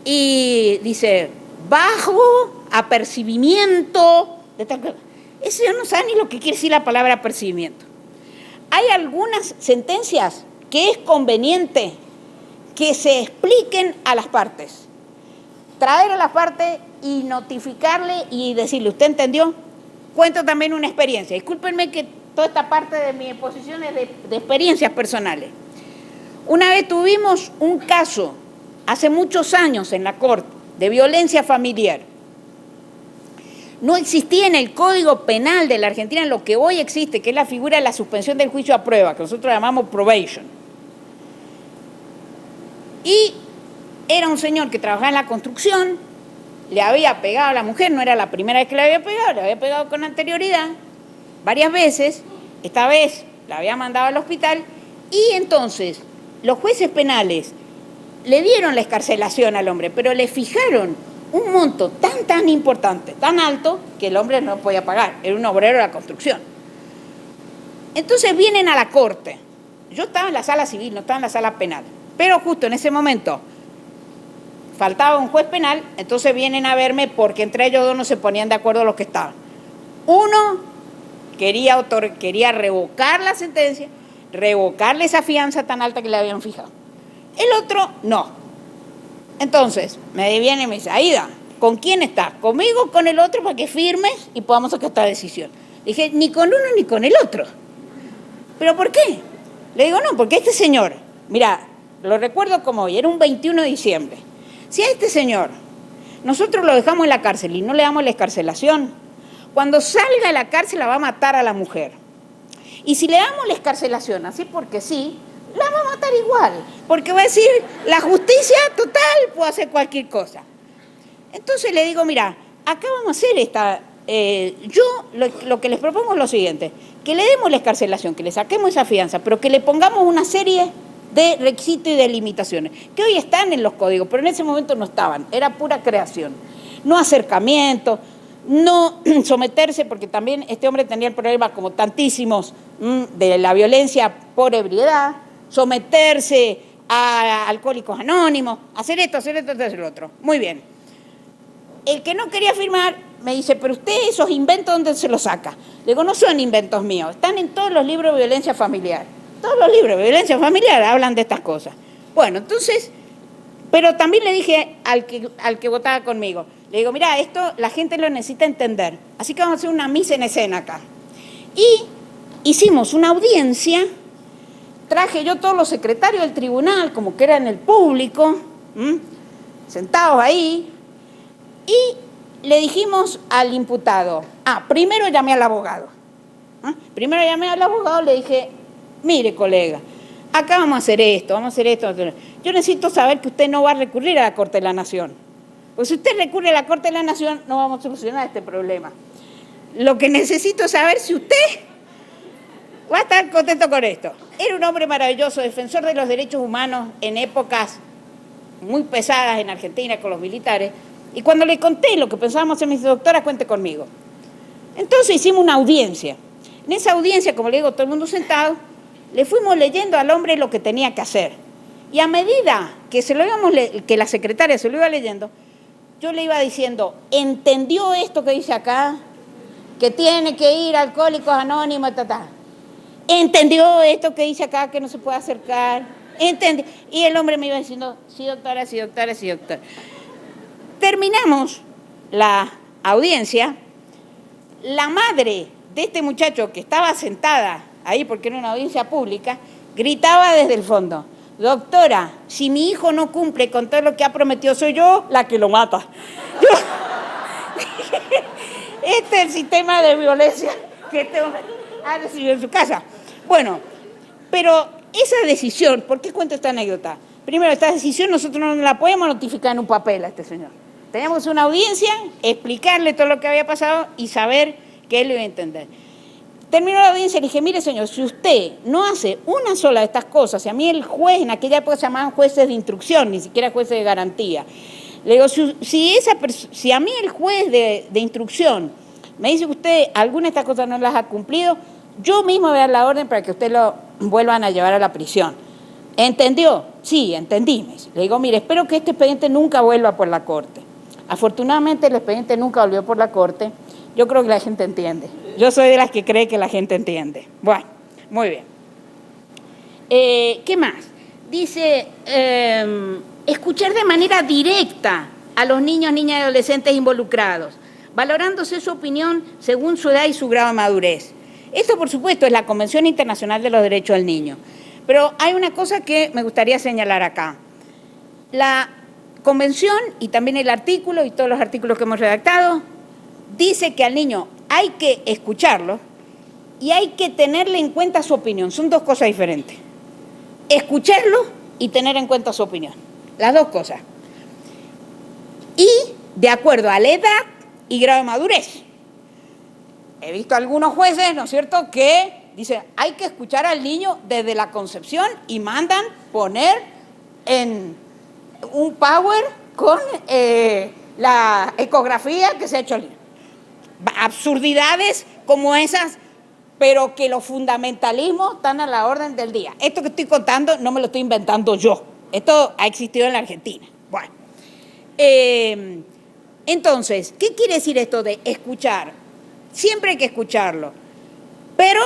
y dice, bajo apercibimiento de tal cosa. Ese no sabe ni lo que quiere decir la palabra apercibimiento. Hay algunas sentencias que es conveniente que se expliquen a las partes. Traer a las partes y notificarle y decirle, ¿usted entendió? Cuento también una experiencia. Discúlpenme que toda esta parte de mi exposición es de experiencias personales. Una vez tuvimos un caso, hace muchos años en la Corte, de violencia familiar. No existía en el Código Penal de la Argentina lo que hoy existe, que es la figura de la suspensión del juicio a prueba, que nosotros llamamos probation. Y era un señor que trabajaba en la construcción, le había pegado a la mujer, no era la primera vez que le había pegado con anterioridad, varias veces, esta vez la había mandado al hospital, y entonces los jueces penales le dieron la excarcelación al hombre, pero le fijaron un monto tan importante, tan alto, que el hombre no podía pagar, era un obrero de la construcción. Entonces vienen a la corte, yo estaba en la sala civil, no estaba en la sala penal, pero justo en ese momento faltaba un juez penal, entonces vienen a verme porque entre ellos dos no se ponían de acuerdo los que estaban. Uno quería revocar la sentencia, revocarle esa fianza tan alta que le habían fijado. El otro no. Entonces me viene y me dice, Aida, ¿con quién estás? ¿Conmigo o con el otro para que firmes y podamos sacar esta decisión? Le dije, ni con uno ni con el otro. ¿Pero por qué? Le digo, no, porque este señor, mira, lo recuerdo como hoy, era un 21 de diciembre. Si a este señor nosotros lo dejamos en la cárcel y no le damos la excarcelación, cuando salga de la cárcel la va a matar a la mujer. Y si le damos la excarcelación, así porque sí, la va a matar igual, porque va a decir, la justicia total puede hacer cualquier cosa. Entonces le digo, mira, acá vamos a hacer esta, yo lo que les propongo es lo siguiente, que le demos la excarcelación, que le saquemos esa fianza, pero que le pongamos una serie de requisitos y de limitaciones, que hoy están en los códigos, pero en ese momento no estaban, era pura creación. No acercamiento, no someterse, porque también este hombre tenía el problema, como tantísimos, de la violencia por ebriedad, someterse a Alcohólicos Anónimos, hacer esto, hacer lo otro. Muy bien. El que no quería firmar me dice, pero usted esos inventos, ¿dónde se los saca? Le digo, no son inventos míos, están en todos los libros de violencia familiar. Todos los libros de violencia familiar hablan de estas cosas. Bueno, entonces, pero también le dije al que votaba conmigo, le digo, mira, esto la gente lo necesita entender, así que vamos a hacer una mise en escena acá. Y hicimos una audiencia, traje yo todos los secretarios del tribunal, como que eran el público, sentados ahí, y le dijimos al imputado, primero llamé al abogado. Primero llamé al abogado, le dije, mire, colega, acá vamos a hacer esto, vamos a hacer esto. Yo necesito saber que usted no va a recurrir a la Corte de la Nación. Pues si usted recurre a la Corte de la Nación, no vamos a solucionar este problema. Lo que necesito es saber si usted va a estar contento con esto. Era un hombre maravilloso, defensor de los derechos humanos en épocas muy pesadas en Argentina con los militares. Y cuando le conté lo que pensábamos hacer, me dice, doctora, cuente conmigo. Entonces hicimos una audiencia. En esa audiencia, como le digo, todo el mundo sentado, le fuimos leyendo al hombre lo que tenía que hacer. Y a medida que, que la secretaria se lo iba leyendo, yo le iba diciendo, ¿entendió esto que dice acá? Que tiene que ir a Alcohólicos Anónimos, ¿entendió esto que dice acá, que no se puede acercar? ¿Entendió? Y el hombre me iba diciendo, sí, doctora, sí, doctora, sí, doctora. Terminamos la audiencia. La madre de este muchacho que estaba sentada ahí, porque era una audiencia pública, gritaba desde el fondo, doctora, si mi hijo no cumple con todo lo que ha prometido, soy yo la que lo mata. Este es el sistema de violencia que este hombre ha recibido en su casa. Bueno, pero esa decisión, ¿por qué cuento esta anécdota? Primero, esta decisión nosotros no la podemos notificar en un papel a este señor. Teníamos una audiencia, explicarle todo lo que había pasado y saber que él lo iba a entender. Terminó la audiencia y le dije, mire señor, si usted no hace una sola de estas cosas, y a mí el juez, en aquella época se llamaban jueces de instrucción, ni siquiera jueces de garantía, le digo, si a mí el juez de instrucción me dice que usted alguna de estas cosas no las ha cumplido, yo mismo voy a dar la orden para que usted lo vuelvan a llevar a la prisión. ¿Entendió? Sí, entendí. Le digo, mire, espero que este expediente nunca vuelva por la Corte. Afortunadamente el expediente nunca volvió por la Corte. Yo creo que la gente entiende. Yo soy de las que cree que la gente entiende. Bueno, muy bien. ¿Qué más? Dice, escuchar de manera directa a los niños, niñas y adolescentes involucrados, valorándose su opinión según su edad y su grado de madurez. Esto, por supuesto, es la Convención Internacional de los Derechos del Niño. Pero hay una cosa que me gustaría señalar acá. La Convención y también el artículo y todos los artículos que hemos redactado dice que al niño hay que escucharlo y hay que tenerle en cuenta su opinión. Son dos cosas diferentes. Escucharlo y tener en cuenta su opinión. Las dos cosas. Y de acuerdo a la edad y grado de madurez. He visto algunos jueces, ¿no es cierto?, que dicen, hay que escuchar al niño desde la concepción y mandan poner en un power con la ecografía que se ha hecho al niño. Absurdidades como esas, pero que los fundamentalismos están a la orden del día. Esto que estoy contando no me lo estoy inventando yo. Esto ha existido en la Argentina. Bueno, entonces, ¿qué quiere decir esto de escuchar? Siempre hay que escucharlo, pero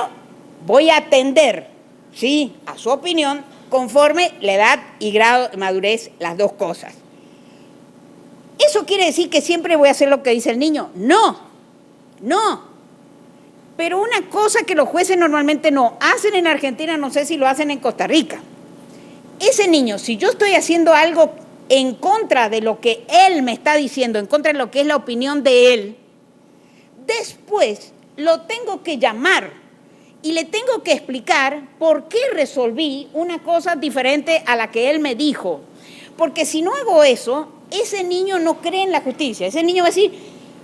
voy a atender, ¿sí?, a su opinión conforme la edad y grado de madurez, las dos cosas. ¿Eso quiere decir que siempre voy a hacer lo que dice el niño? No, no. Pero una cosa que los jueces normalmente no hacen en Argentina, no sé si lo hacen en Costa Rica. Ese niño, si yo estoy haciendo algo en contra de lo que él me está diciendo, en contra de lo que es la opinión de él, después lo tengo que llamar y le tengo que explicar por qué resolví una cosa diferente a la que él me dijo. Porque si no hago eso, ese niño no cree en la justicia. Ese niño va a decir,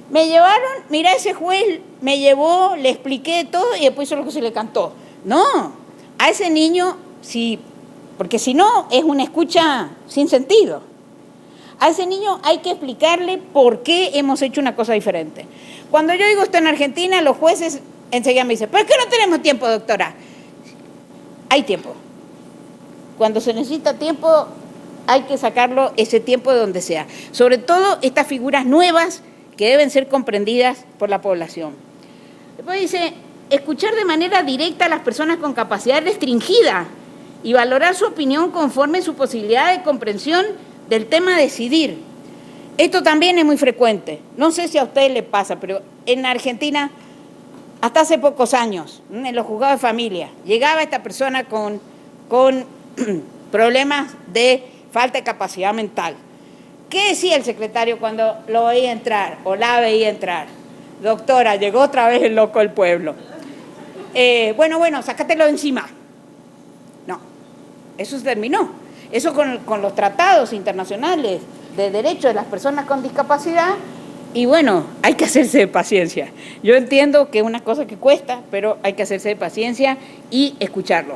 me llevaron, mira, ese juez me llevó, le expliqué todo y después hizo lo que se le cantó. No, a ese niño sí, porque si no es una escucha sin sentido. A ese niño hay que explicarle por qué hemos hecho una cosa diferente. Cuando yo digo esto en Argentina, los jueces enseguida me dicen, pero es que no tenemos tiempo, doctora. Hay tiempo. Cuando se necesita tiempo, hay que sacarlo ese tiempo de donde sea. Sobre todo estas figuras nuevas que deben ser comprendidas por la población. Después dice, escuchar de manera directa a las personas con capacidad restringida y valorar su opinión conforme su posibilidad de comprensión del tema a decidir. Esto también es muy frecuente. No sé si a ustedes les pasa, pero en Argentina, hasta hace pocos años, en los juzgados de familia, llegaba esta persona con problemas de falta de capacidad mental. ¿Qué decía el secretario cuando lo veía entrar o la veía entrar? Doctora, llegó otra vez el loco del pueblo. Bueno, sácatelo de encima. No, eso se terminó. Eso con los tratados internacionales de derechos de las personas con discapacidad. Y bueno, hay que hacerse de paciencia. Yo entiendo que es una cosa que cuesta, pero hay que hacerse de paciencia y escucharlo.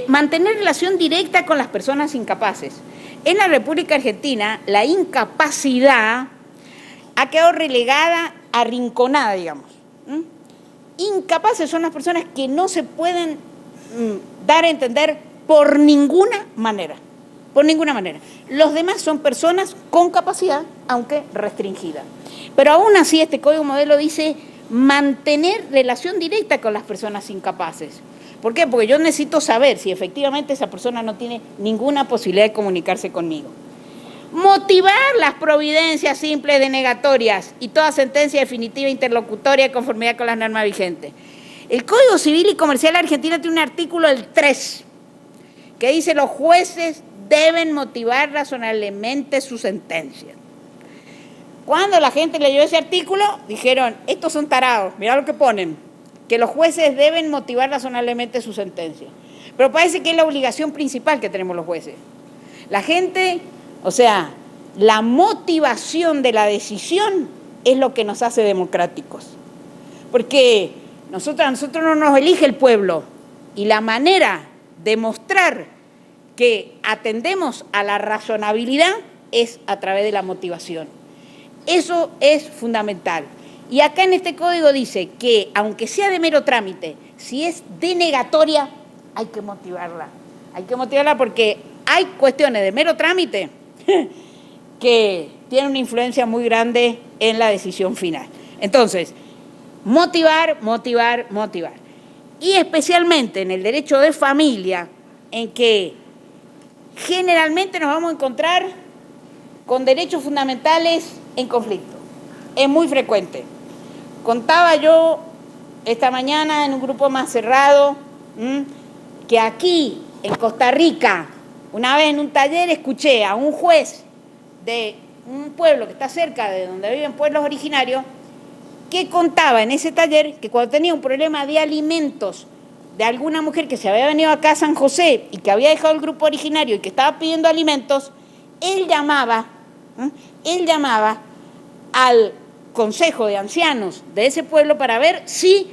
Mantener relación directa con las personas incapaces. En la República Argentina, la incapacidad ha quedado relegada, arrinconada, digamos. Incapaces son las personas que no se pueden dar a entender por ninguna manera. Por ninguna manera. Los demás son personas con capacidad, aunque restringida. Pero aún así este Código Modelo dice mantener relación directa con las personas incapaces. ¿Por qué? Porque yo necesito saber si efectivamente esa persona no tiene ninguna posibilidad de comunicarse conmigo. Motivar las providencias simples denegatorias y toda sentencia definitiva interlocutoria de conformidad con las normas vigentes. El Código Civil y Comercial argentino tiene un artículo, el 3, que dice los jueces deben motivar razonablemente su sentencia. Cuando la gente leyó ese artículo, dijeron, estos son tarados, mirá lo que ponen, que los jueces deben motivar razonablemente su sentencia. Pero parece que es la obligación principal que tenemos los jueces. La gente, o sea, la motivación de la decisión es lo que nos hace democráticos. Porque a nosotros no nos elige el pueblo, y la manera de mostrar que atendemos a la razonabilidad es a través de la motivación. Eso es fundamental. Y acá en este código dice que, aunque sea de mero trámite, si es denegatoria, hay que motivarla. Hay que motivarla porque hay cuestiones de mero trámite que tienen una influencia muy grande en la decisión final. Entonces, motivar. Y especialmente en el derecho de familia, en que generalmente nos vamos a encontrar con derechos fundamentales en conflicto. Es muy frecuente. Contaba yo esta mañana en un grupo más cerrado que aquí, en Costa Rica, una vez en un taller escuché a un juez de un pueblo que está cerca de donde viven pueblos originarios, que contaba en ese taller que cuando tenía un problema de alimentos de alguna mujer que se había venido acá a San José y que había dejado el grupo originario y que estaba pidiendo alimentos, él llamaba al consejo de ancianos de ese pueblo para ver si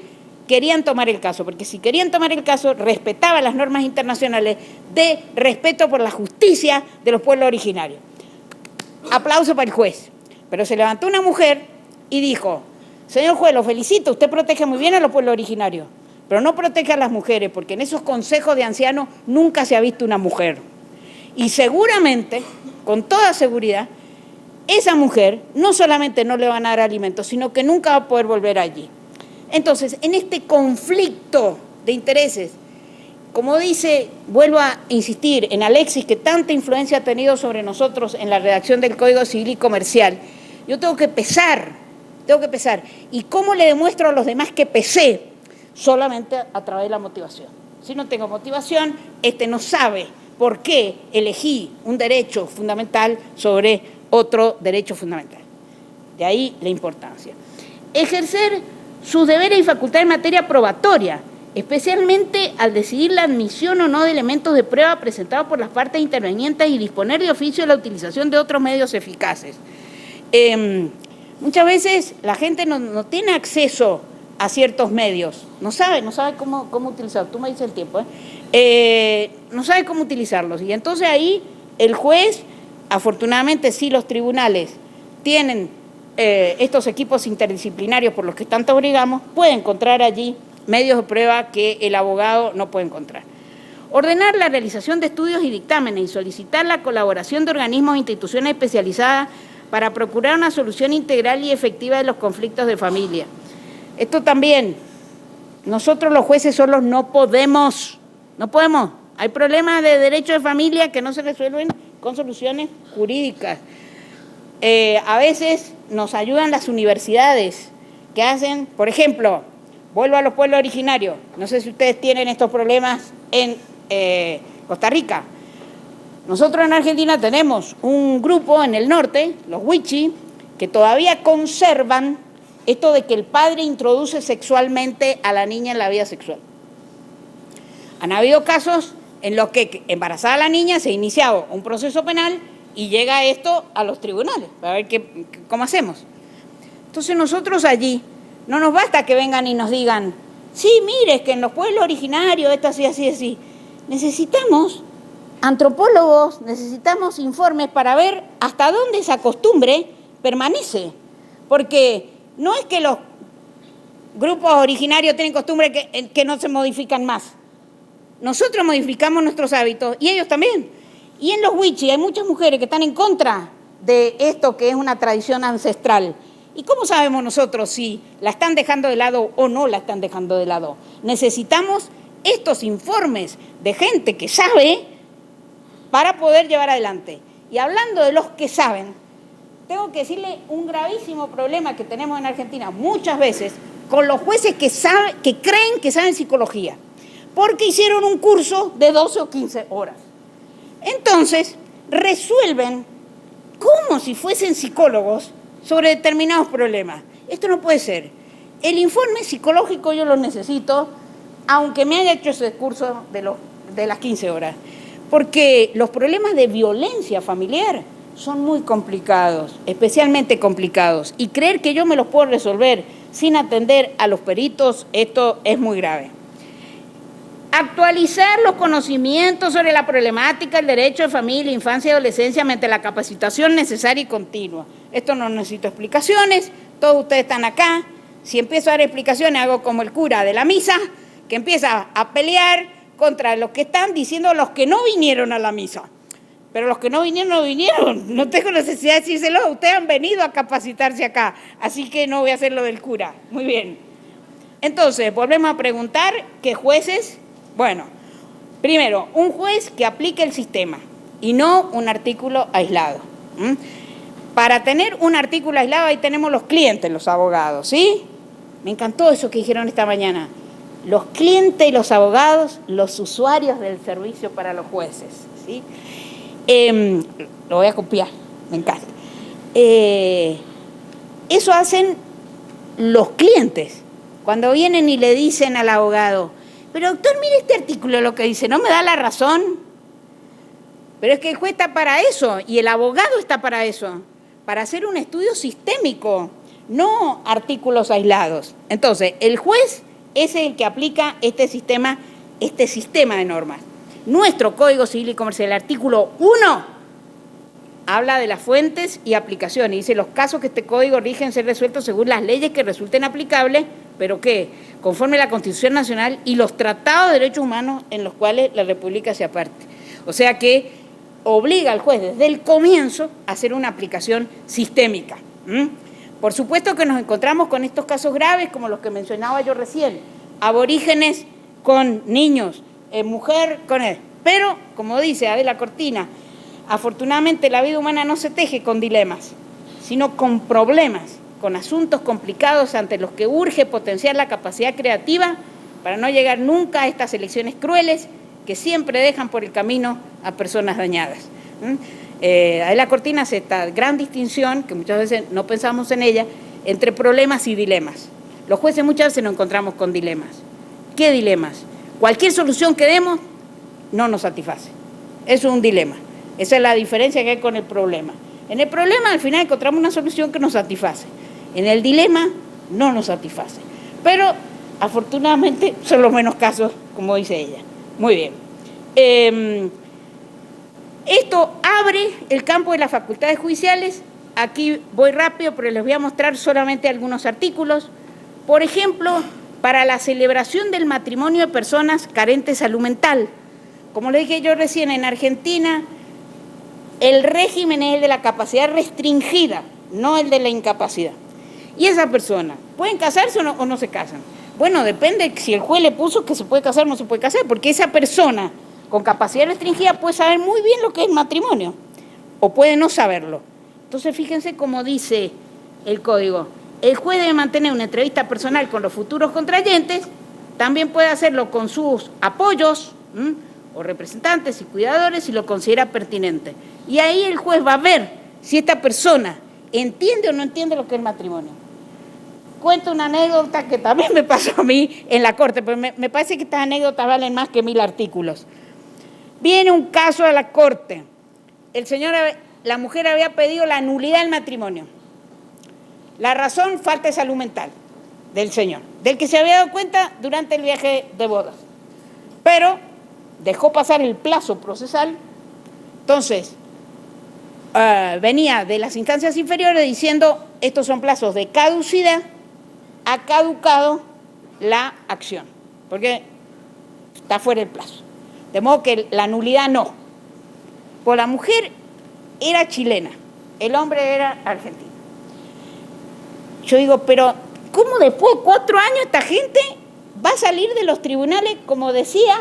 querían tomar el caso, porque si querían tomar el caso respetaba las normas internacionales de respeto por la justicia de los pueblos originarios. Aplauso para el juez. Pero se levantó una mujer y dijo, señor juez, lo felicito, usted protege muy bien a los pueblos originarios, pero no protege a las mujeres, porque en esos consejos de ancianos nunca se ha visto una mujer. Y seguramente, con toda seguridad, esa mujer no solamente no le van a dar alimentos, sino que nunca va a poder volver allí. Entonces, en este conflicto de intereses, como dice, vuelvo a insistir, en Alexis, que tanta influencia ha tenido sobre nosotros en la redacción del Código Civil y Comercial, yo tengo que pesar. ¿Y cómo le demuestro a los demás que pesé? Solamente a través de la motivación. Si no tengo motivación, no sabe por qué elegí un derecho fundamental sobre otro derecho fundamental. De ahí la importancia. Ejercer sus deberes y facultades en materia probatoria, especialmente al decidir la admisión o no de elementos de prueba presentados por las partes intervenientes y disponer de oficio de la utilización de otros medios eficaces. Muchas veces la gente no tiene acceso a ciertos medios, no sabe cómo utilizarlos. Tú me dices el tiempo, no sabe cómo utilizarlos. Y entonces ahí el juez, afortunadamente sí los tribunales tienen estos equipos interdisciplinarios por los que tanto brigamos, puede encontrar allí medios de prueba que el abogado no puede encontrar. Ordenar la realización de estudios y dictámenes y solicitar la colaboración de organismos e instituciones especializadas para procurar una solución integral y efectiva de los conflictos de familia. Esto también, nosotros los jueces solos no podemos. Hay problemas de derecho de familia que no se resuelven con soluciones jurídicas. A veces nos ayudan las universidades que hacen, por ejemplo, vuelvo a los pueblos originarios, no sé si ustedes tienen estos problemas en Costa Rica. Nosotros en Argentina tenemos un grupo en el norte, los Wichi, que todavía conservan esto de que el padre introduce sexualmente a la niña en la vida sexual. Han habido casos en los que embarazada la niña se ha iniciado un proceso penal y llega esto a los tribunales, para ver cómo hacemos. Entonces nosotros allí, no nos basta que vengan y nos digan, sí, mire, es que en los pueblos originarios esto así, así, así. Necesitamos antropólogos, necesitamos informes para ver hasta dónde esa costumbre permanece. Porque no es que los grupos originarios tienen costumbre que no se modifican más. Nosotros modificamos nuestros hábitos y ellos también. Y en los Wichi hay muchas mujeres que están en contra de esto que es una tradición ancestral. ¿Y cómo sabemos nosotros si la están dejando de lado o no la están dejando de lado? Necesitamos estos informes de gente que sabe para poder llevar adelante. Y hablando de los que saben, tengo que decirle un gravísimo problema que tenemos en Argentina muchas veces con los jueces que creen que saben psicología, porque hicieron un curso de 12 o 15 horas. Entonces, resuelven como si fuesen psicólogos sobre determinados problemas. Esto no puede ser. El informe psicológico yo lo necesito, aunque me haya hecho ese curso de las 15 horas, porque los problemas de violencia familiar son muy complicados, especialmente complicados, y creer que yo me los puedo resolver sin atender a los peritos, esto es muy grave. Actualizar los conocimientos sobre la problemática del derecho de familia, infancia y adolescencia mediante la capacitación necesaria y continua. Esto no necesito explicaciones, todos ustedes están acá. Si empiezo a dar explicaciones, hago como el cura de la misa, que empieza a pelear contra los que están diciendo los que no vinieron a la misa. Pero los que no vinieron, no tengo necesidad de decírselo, ustedes han venido a capacitarse acá, así que no voy a hacer lo del cura. Muy bien. Entonces, volvemos a preguntar, ¿qué jueces? Bueno, primero, un juez que aplique el sistema y no un artículo aislado. Para tener un artículo aislado, ahí tenemos los clientes, los abogados, ¿sí? Me encantó eso que dijeron esta mañana. Los clientes y los abogados, los usuarios del servicio para los jueces, ¿sí? Lo voy a copiar, me encanta. Eso hacen los clientes, cuando vienen y le dicen al abogado, pero doctor, mire este artículo lo que dice, ¿no me da la razón? Pero es que el juez está para eso y el abogado está para eso, para hacer un estudio sistémico, no artículos aislados. Entonces, el juez es el que aplica este sistema de normas. Nuestro Código Civil y Comercial, el artículo 1, habla de las fuentes y aplicaciones. Dice, los casos que este código rigen ser resueltos según las leyes que resulten aplicables, pero que conforme a la Constitución Nacional y los tratados de derechos humanos en los cuales la República se aparte. O sea que obliga al juez desde el comienzo a hacer una aplicación sistémica. Por supuesto que nos encontramos con estos casos graves, como los que mencionaba yo recién, aborígenes con niños, mujer con él. Pero, como dice Adela Cortina, afortunadamente la vida humana no se teje con dilemas, sino con problemas, con asuntos complicados ante los que urge potenciar la capacidad creativa para no llegar nunca a estas elecciones crueles que siempre dejan por el camino a personas dañadas. Adela Cortina hace esta gran distinción, que muchas veces no pensamos en ella, entre problemas y dilemas. Los jueces muchas veces nos encontramos con dilemas. ¿Qué dilemas? Cualquier solución que demos no nos satisface. Eso es un dilema. Esa es la diferencia que hay con el problema. En el problema al final encontramos una solución que nos satisface. En el dilema no nos satisface. Pero afortunadamente son los menos casos, como dice ella. Muy bien. Esto abre el campo de las facultades judiciales aquí voy rápido, pero les voy a mostrar solamente algunos artículos. Por ejemplo, para la celebración del matrimonio de personas carentes de salud mental. Como le dije yo recién, en Argentina el régimen es el de la capacidad restringida, no el de la incapacidad. Y esa persona, ¿pueden casarse o no se casan? Bueno, depende si el juez le puso que se puede casar o no se puede casar, porque esa persona con capacidad restringida puede saber muy bien lo que es matrimonio, o puede no saberlo. Entonces, fíjense cómo dice el código. El juez debe mantener una entrevista personal con los futuros contrayentes, también puede hacerlo con sus apoyos o representantes y cuidadores si lo considera pertinente. Y ahí el juez va a ver si esta persona entiende o no entiende lo que es matrimonio. Cuento una anécdota que también me pasó a mí en la corte, pero me parece que estas anécdotas valen más que 1000 artículos. Viene un caso a la corte. La mujer había pedido la nulidad del matrimonio. La razón, falta de salud mental del señor, del que se había dado cuenta durante el viaje de bodas. Pero dejó pasar el plazo procesal. Entonces, venía de las instancias inferiores diciendo, estos son plazos de caducidad, ha caducado la acción, porque está fuera del plazo. De modo que la nulidad no. Pues la mujer era chilena, el hombre era argentino. Yo digo, pero ¿cómo después de 4 años esta gente va a salir de los tribunales, como decía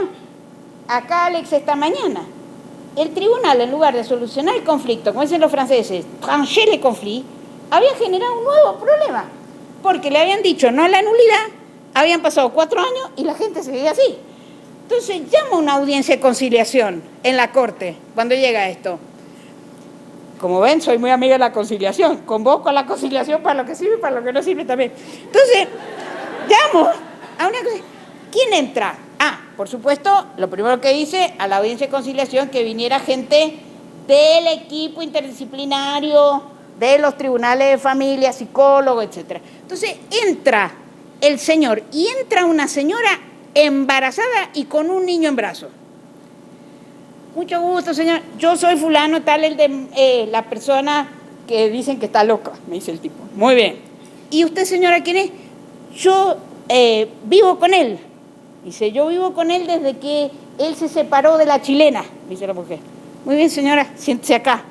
acá Alex esta mañana? El tribunal, en lugar de solucionar el conflicto, como dicen los franceses, trancher le conflit, había generado un nuevo problema, porque le habían dicho no a la nulidad, habían pasado 4 años y la gente seguía así. Entonces llama una audiencia de conciliación en la corte cuando llega esto. Como ven, soy muy amiga de la conciliación, convoco a la conciliación para lo que sirve y para lo que no sirve también. Entonces, llamo a una cosa. ¿Quién entra? Por supuesto, lo primero que dice a la audiencia de conciliación que viniera gente del equipo interdisciplinario, de los tribunales de familia, psicólogos, etc. Entonces, entra el señor y entra una señora embarazada y con un niño en brazos. Mucho gusto, señor. Yo soy fulano, tal, el de la persona que dicen que está loca, me dice el tipo. Muy bien. ¿Y usted, señora, quién es? Yo vivo con él. Dice, yo vivo con él desde que él se separó de la chilena, dice la mujer. Muy bien, señora, siéntese acá.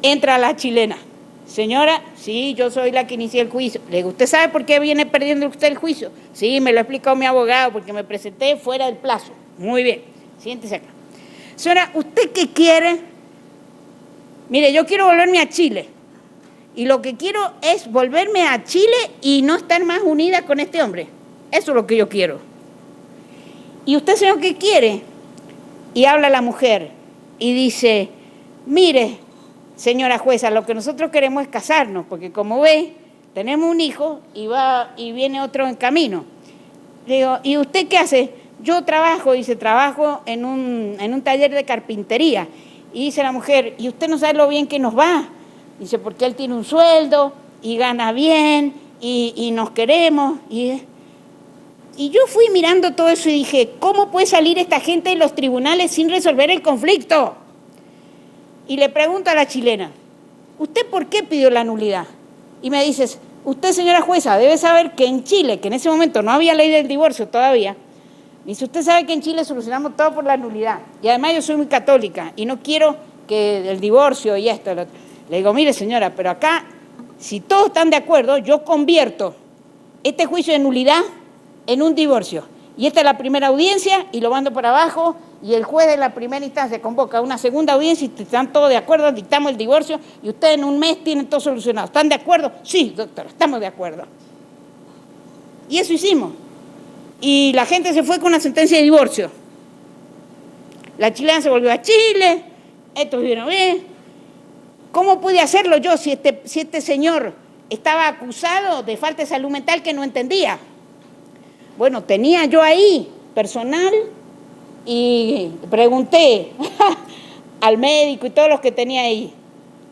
Entra la chilena. Señora, sí, yo soy la que inicié el juicio. Le digo, ¿usted sabe por qué viene perdiendo usted el juicio? Sí, me lo ha explicado mi abogado, porque me presenté fuera del plazo. Muy bien, siéntese acá. Señora, ¿usted qué quiere? Mire, yo quiero volverme a Chile. Y lo que quiero es volverme a Chile y no estar más unida con este hombre. Eso es lo que yo quiero. ¿Y usted, señor, qué quiere? Y habla la mujer y dice, mire, señora jueza, lo que nosotros queremos es casarnos, porque como ve, tenemos un hijo y viene otro en camino. Le digo, ¿y usted qué hace? Yo trabajo, dice, trabajo en un taller de carpintería. Y dice la mujer, ¿y usted no sabe lo bien que nos va? Dice, porque él tiene un sueldo y gana bien y nos queremos. Y yo fui mirando todo eso y dije, ¿cómo puede salir esta gente de los tribunales sin resolver el conflicto? Y le pregunto a la chilena, ¿usted por qué pidió la nulidad? Y me dices, usted, señora jueza, debe saber que en Chile, que en ese momento no había ley del divorcio todavía, dice, usted sabe que en Chile solucionamos todo por la nulidad. Y además yo soy muy católica y no quiero que el divorcio y esto, lo otro. Le digo, mire, señora, pero acá, si todos están de acuerdo, yo convierto este juicio de nulidad en un divorcio. Y esta es la primera audiencia y lo mando por abajo y el juez de la primera instancia convoca una segunda audiencia y están todos de acuerdo, dictamos el divorcio y ustedes en un mes tienen todo solucionado. ¿Están de acuerdo? Sí, doctora, estamos de acuerdo. Y eso hicimos. Y la gente se fue con una sentencia de divorcio. La chilena se volvió a Chile, estos vivieron bien. ¿Cómo pude hacerlo yo si este señor estaba acusado de falta de salud mental que no entendía? Bueno, tenía yo ahí personal y pregunté al médico y todos los que tenía ahí.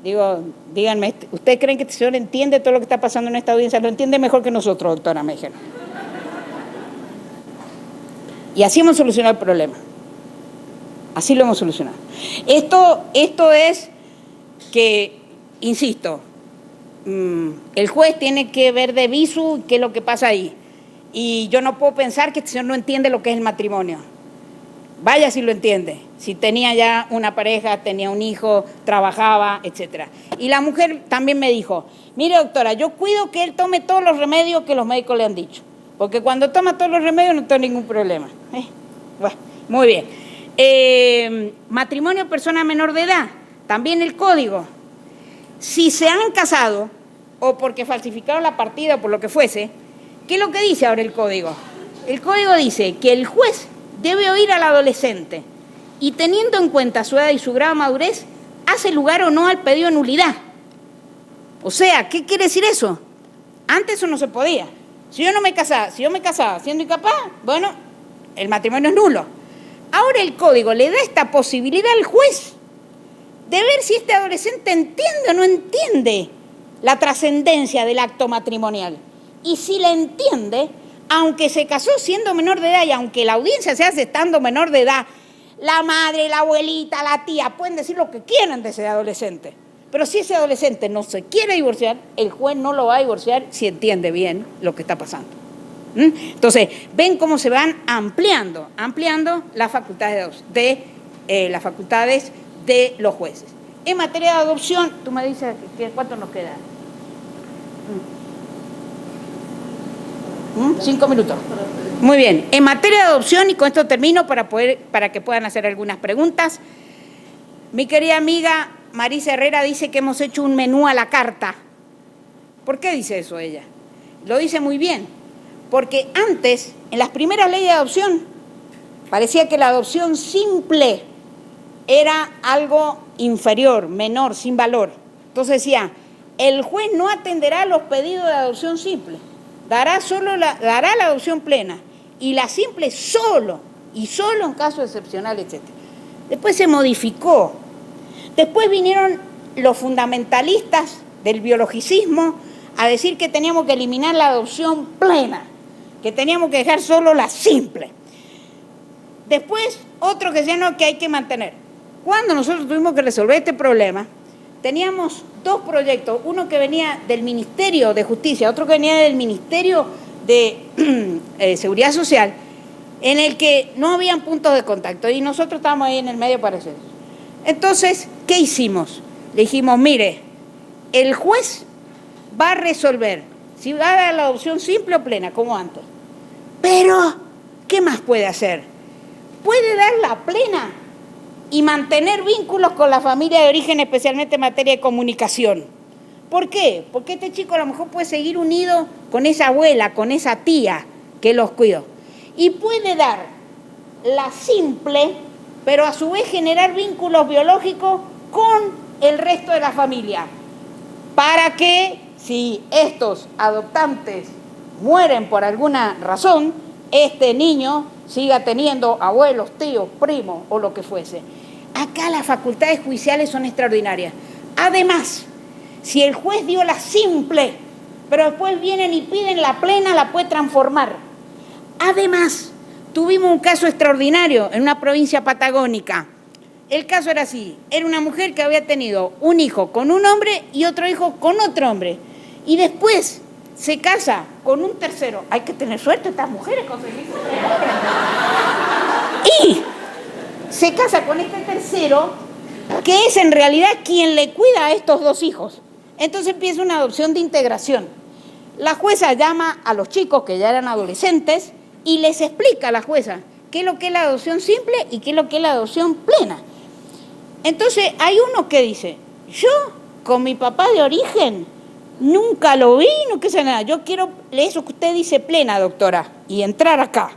Digo, díganme, ¿ustedes creen que este señor entiende todo lo que está pasando en esta audiencia? Lo entiende mejor que nosotros, doctora, me dijeron. Y así hemos solucionado el problema. Así lo hemos solucionado. Esto es que insisto, el juez tiene que ver de visu qué es lo que pasa ahí. Y yo no puedo pensar que este señor no entiende lo que es el matrimonio. Vaya si lo entiende, si tenía ya una pareja, tenía un hijo, trabajaba, etcétera. Y la mujer también me dijo, mire doctora, yo cuido que él tome todos los remedios que los médicos le han dicho, porque cuando toma todos los remedios no tengo ningún problema. Bueno, muy bien. Matrimonio persona menor de edad, también el código. Si se han casado o porque falsificaron la partida o por lo que fuese, ¿qué es lo que dice ahora el código? El código dice que el juez debe oír al adolescente y teniendo en cuenta su edad y su grado de madurez, hace lugar o no al pedido de nulidad. O sea, ¿qué quiere decir eso? Antes eso no se podía. Si yo me casaba siendo incapaz, bueno, el matrimonio es nulo. Ahora el código le da esta posibilidad al juez de ver si este adolescente entiende o no entiende la trascendencia del acto matrimonial. Y si la entiende, aunque se casó siendo menor de edad y aunque la audiencia se hace estando menor de edad, la madre, la abuelita, la tía pueden decir lo que quieran de ese adolescente. Pero si ese adolescente no se quiere divorciar, el juez no lo va a divorciar si entiende bien lo que está pasando. Entonces, ven cómo se van ampliando las facultades las facultades de los jueces. En materia de adopción, tú me dices ¿cuánto nos queda? 5 minutos. Muy bien. En materia de adopción, y con esto termino para que puedan hacer algunas preguntas, mi querida amiga Marisa Herrera dice que hemos hecho un menú a la carta. ¿Por qué dice eso ella? Lo dice muy bien, porque antes, en las primeras leyes de adopción, parecía que la adopción simple era algo inferior, menor, sin valor. Entonces decía, el juez no atenderá a los pedidos de adopción simple, dará la adopción plena y la simple solo en casos excepcionales, etc. Después se modificó. Después vinieron los fundamentalistas del biologicismo a decir que teníamos que eliminar la adopción plena, que teníamos que dejar solo la simple. Después otro que decían no, que hay que mantener. Cuando nosotros tuvimos que resolver este problema, teníamos dos proyectos, uno que venía del Ministerio de Justicia, otro que venía del Ministerio de Seguridad Social, en el que no habían puntos de contacto y nosotros estábamos ahí en el medio para hacer eso. Entonces, ¿qué hicimos? Le dijimos, mire, el juez va a resolver si va a dar la adopción simple o plena, como antes. Pero, ¿qué más puede hacer? Puede dar la plena y mantener vínculos con la familia de origen, especialmente en materia de comunicación. ¿Por qué? Porque este chico a lo mejor puede seguir unido con esa abuela, con esa tía que los cuidó. Y puede dar la simple, pero a su vez generar vínculos biológicos con el resto de la familia, para que si estos adoptantes mueren por alguna razón, este niño siga teniendo abuelos, tíos, primos o lo que fuese. Acá las facultades judiciales son extraordinarias. Además, si el juez dio la simple, pero después vienen y piden la plena, la puede transformar. Además, tuvimos un caso extraordinario en una provincia patagónica. El caso era así, era una mujer que había tenido un hijo con un hombre y otro hijo con otro hombre. Y después se casa con un tercero. Hay que tener suerte estas mujeres conseguir. Y se casa con este tercero, que es en realidad quien le cuida a estos dos hijos. Entonces empieza una adopción de integración. La jueza llama a los chicos que ya eran adolescentes y les explica a la jueza qué es lo que es la adopción simple y qué es lo que es la adopción plena. Entonces hay uno que dice, yo con mi papá de origen nunca lo vi, no quise nada, yo quiero eso que usted dice plena, doctora, y entrar acá.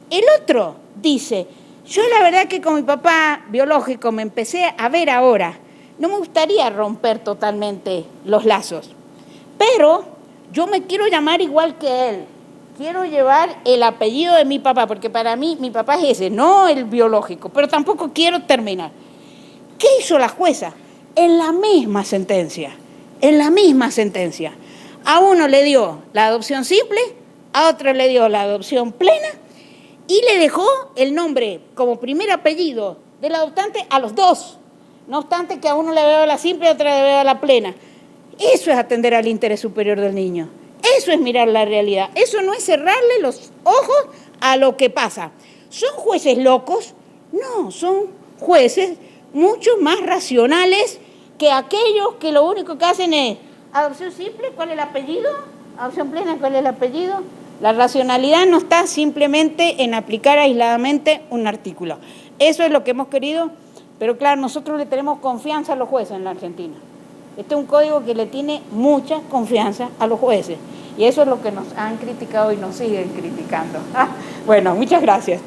El otro dice, yo la verdad que con mi papá biológico me empecé a ver ahora, no me gustaría romper totalmente los lazos, pero yo me quiero llamar igual que él, quiero llevar el apellido de mi papá, porque para mí mi papá es ese, no el biológico, pero tampoco quiero terminar. ¿Qué hizo la jueza? En la misma sentencia, a uno le dio la adopción simple, a otro le dio la adopción plena y le dejó el nombre como primer apellido del adoptante a los dos. no obstante que a uno le vea la simple y a otra le vea la plena. Eso es atender al interés superior del niño. Eso es mirar la realidad. Eso no es cerrarle los ojos a lo que pasa. ¿Son jueces locos? No, son jueces mucho más racionales que aquellos que lo único que hacen es adopción simple, ¿cuál es el apellido? Adopción plena, ¿cuál es el apellido? La racionalidad no está simplemente en aplicar aisladamente un artículo. Eso es lo que hemos querido, pero claro, nosotros le tenemos confianza a los jueces en la Argentina. Este es un código que le tiene mucha confianza a los jueces y eso es lo que nos han criticado y nos siguen criticando. Bueno, muchas gracias.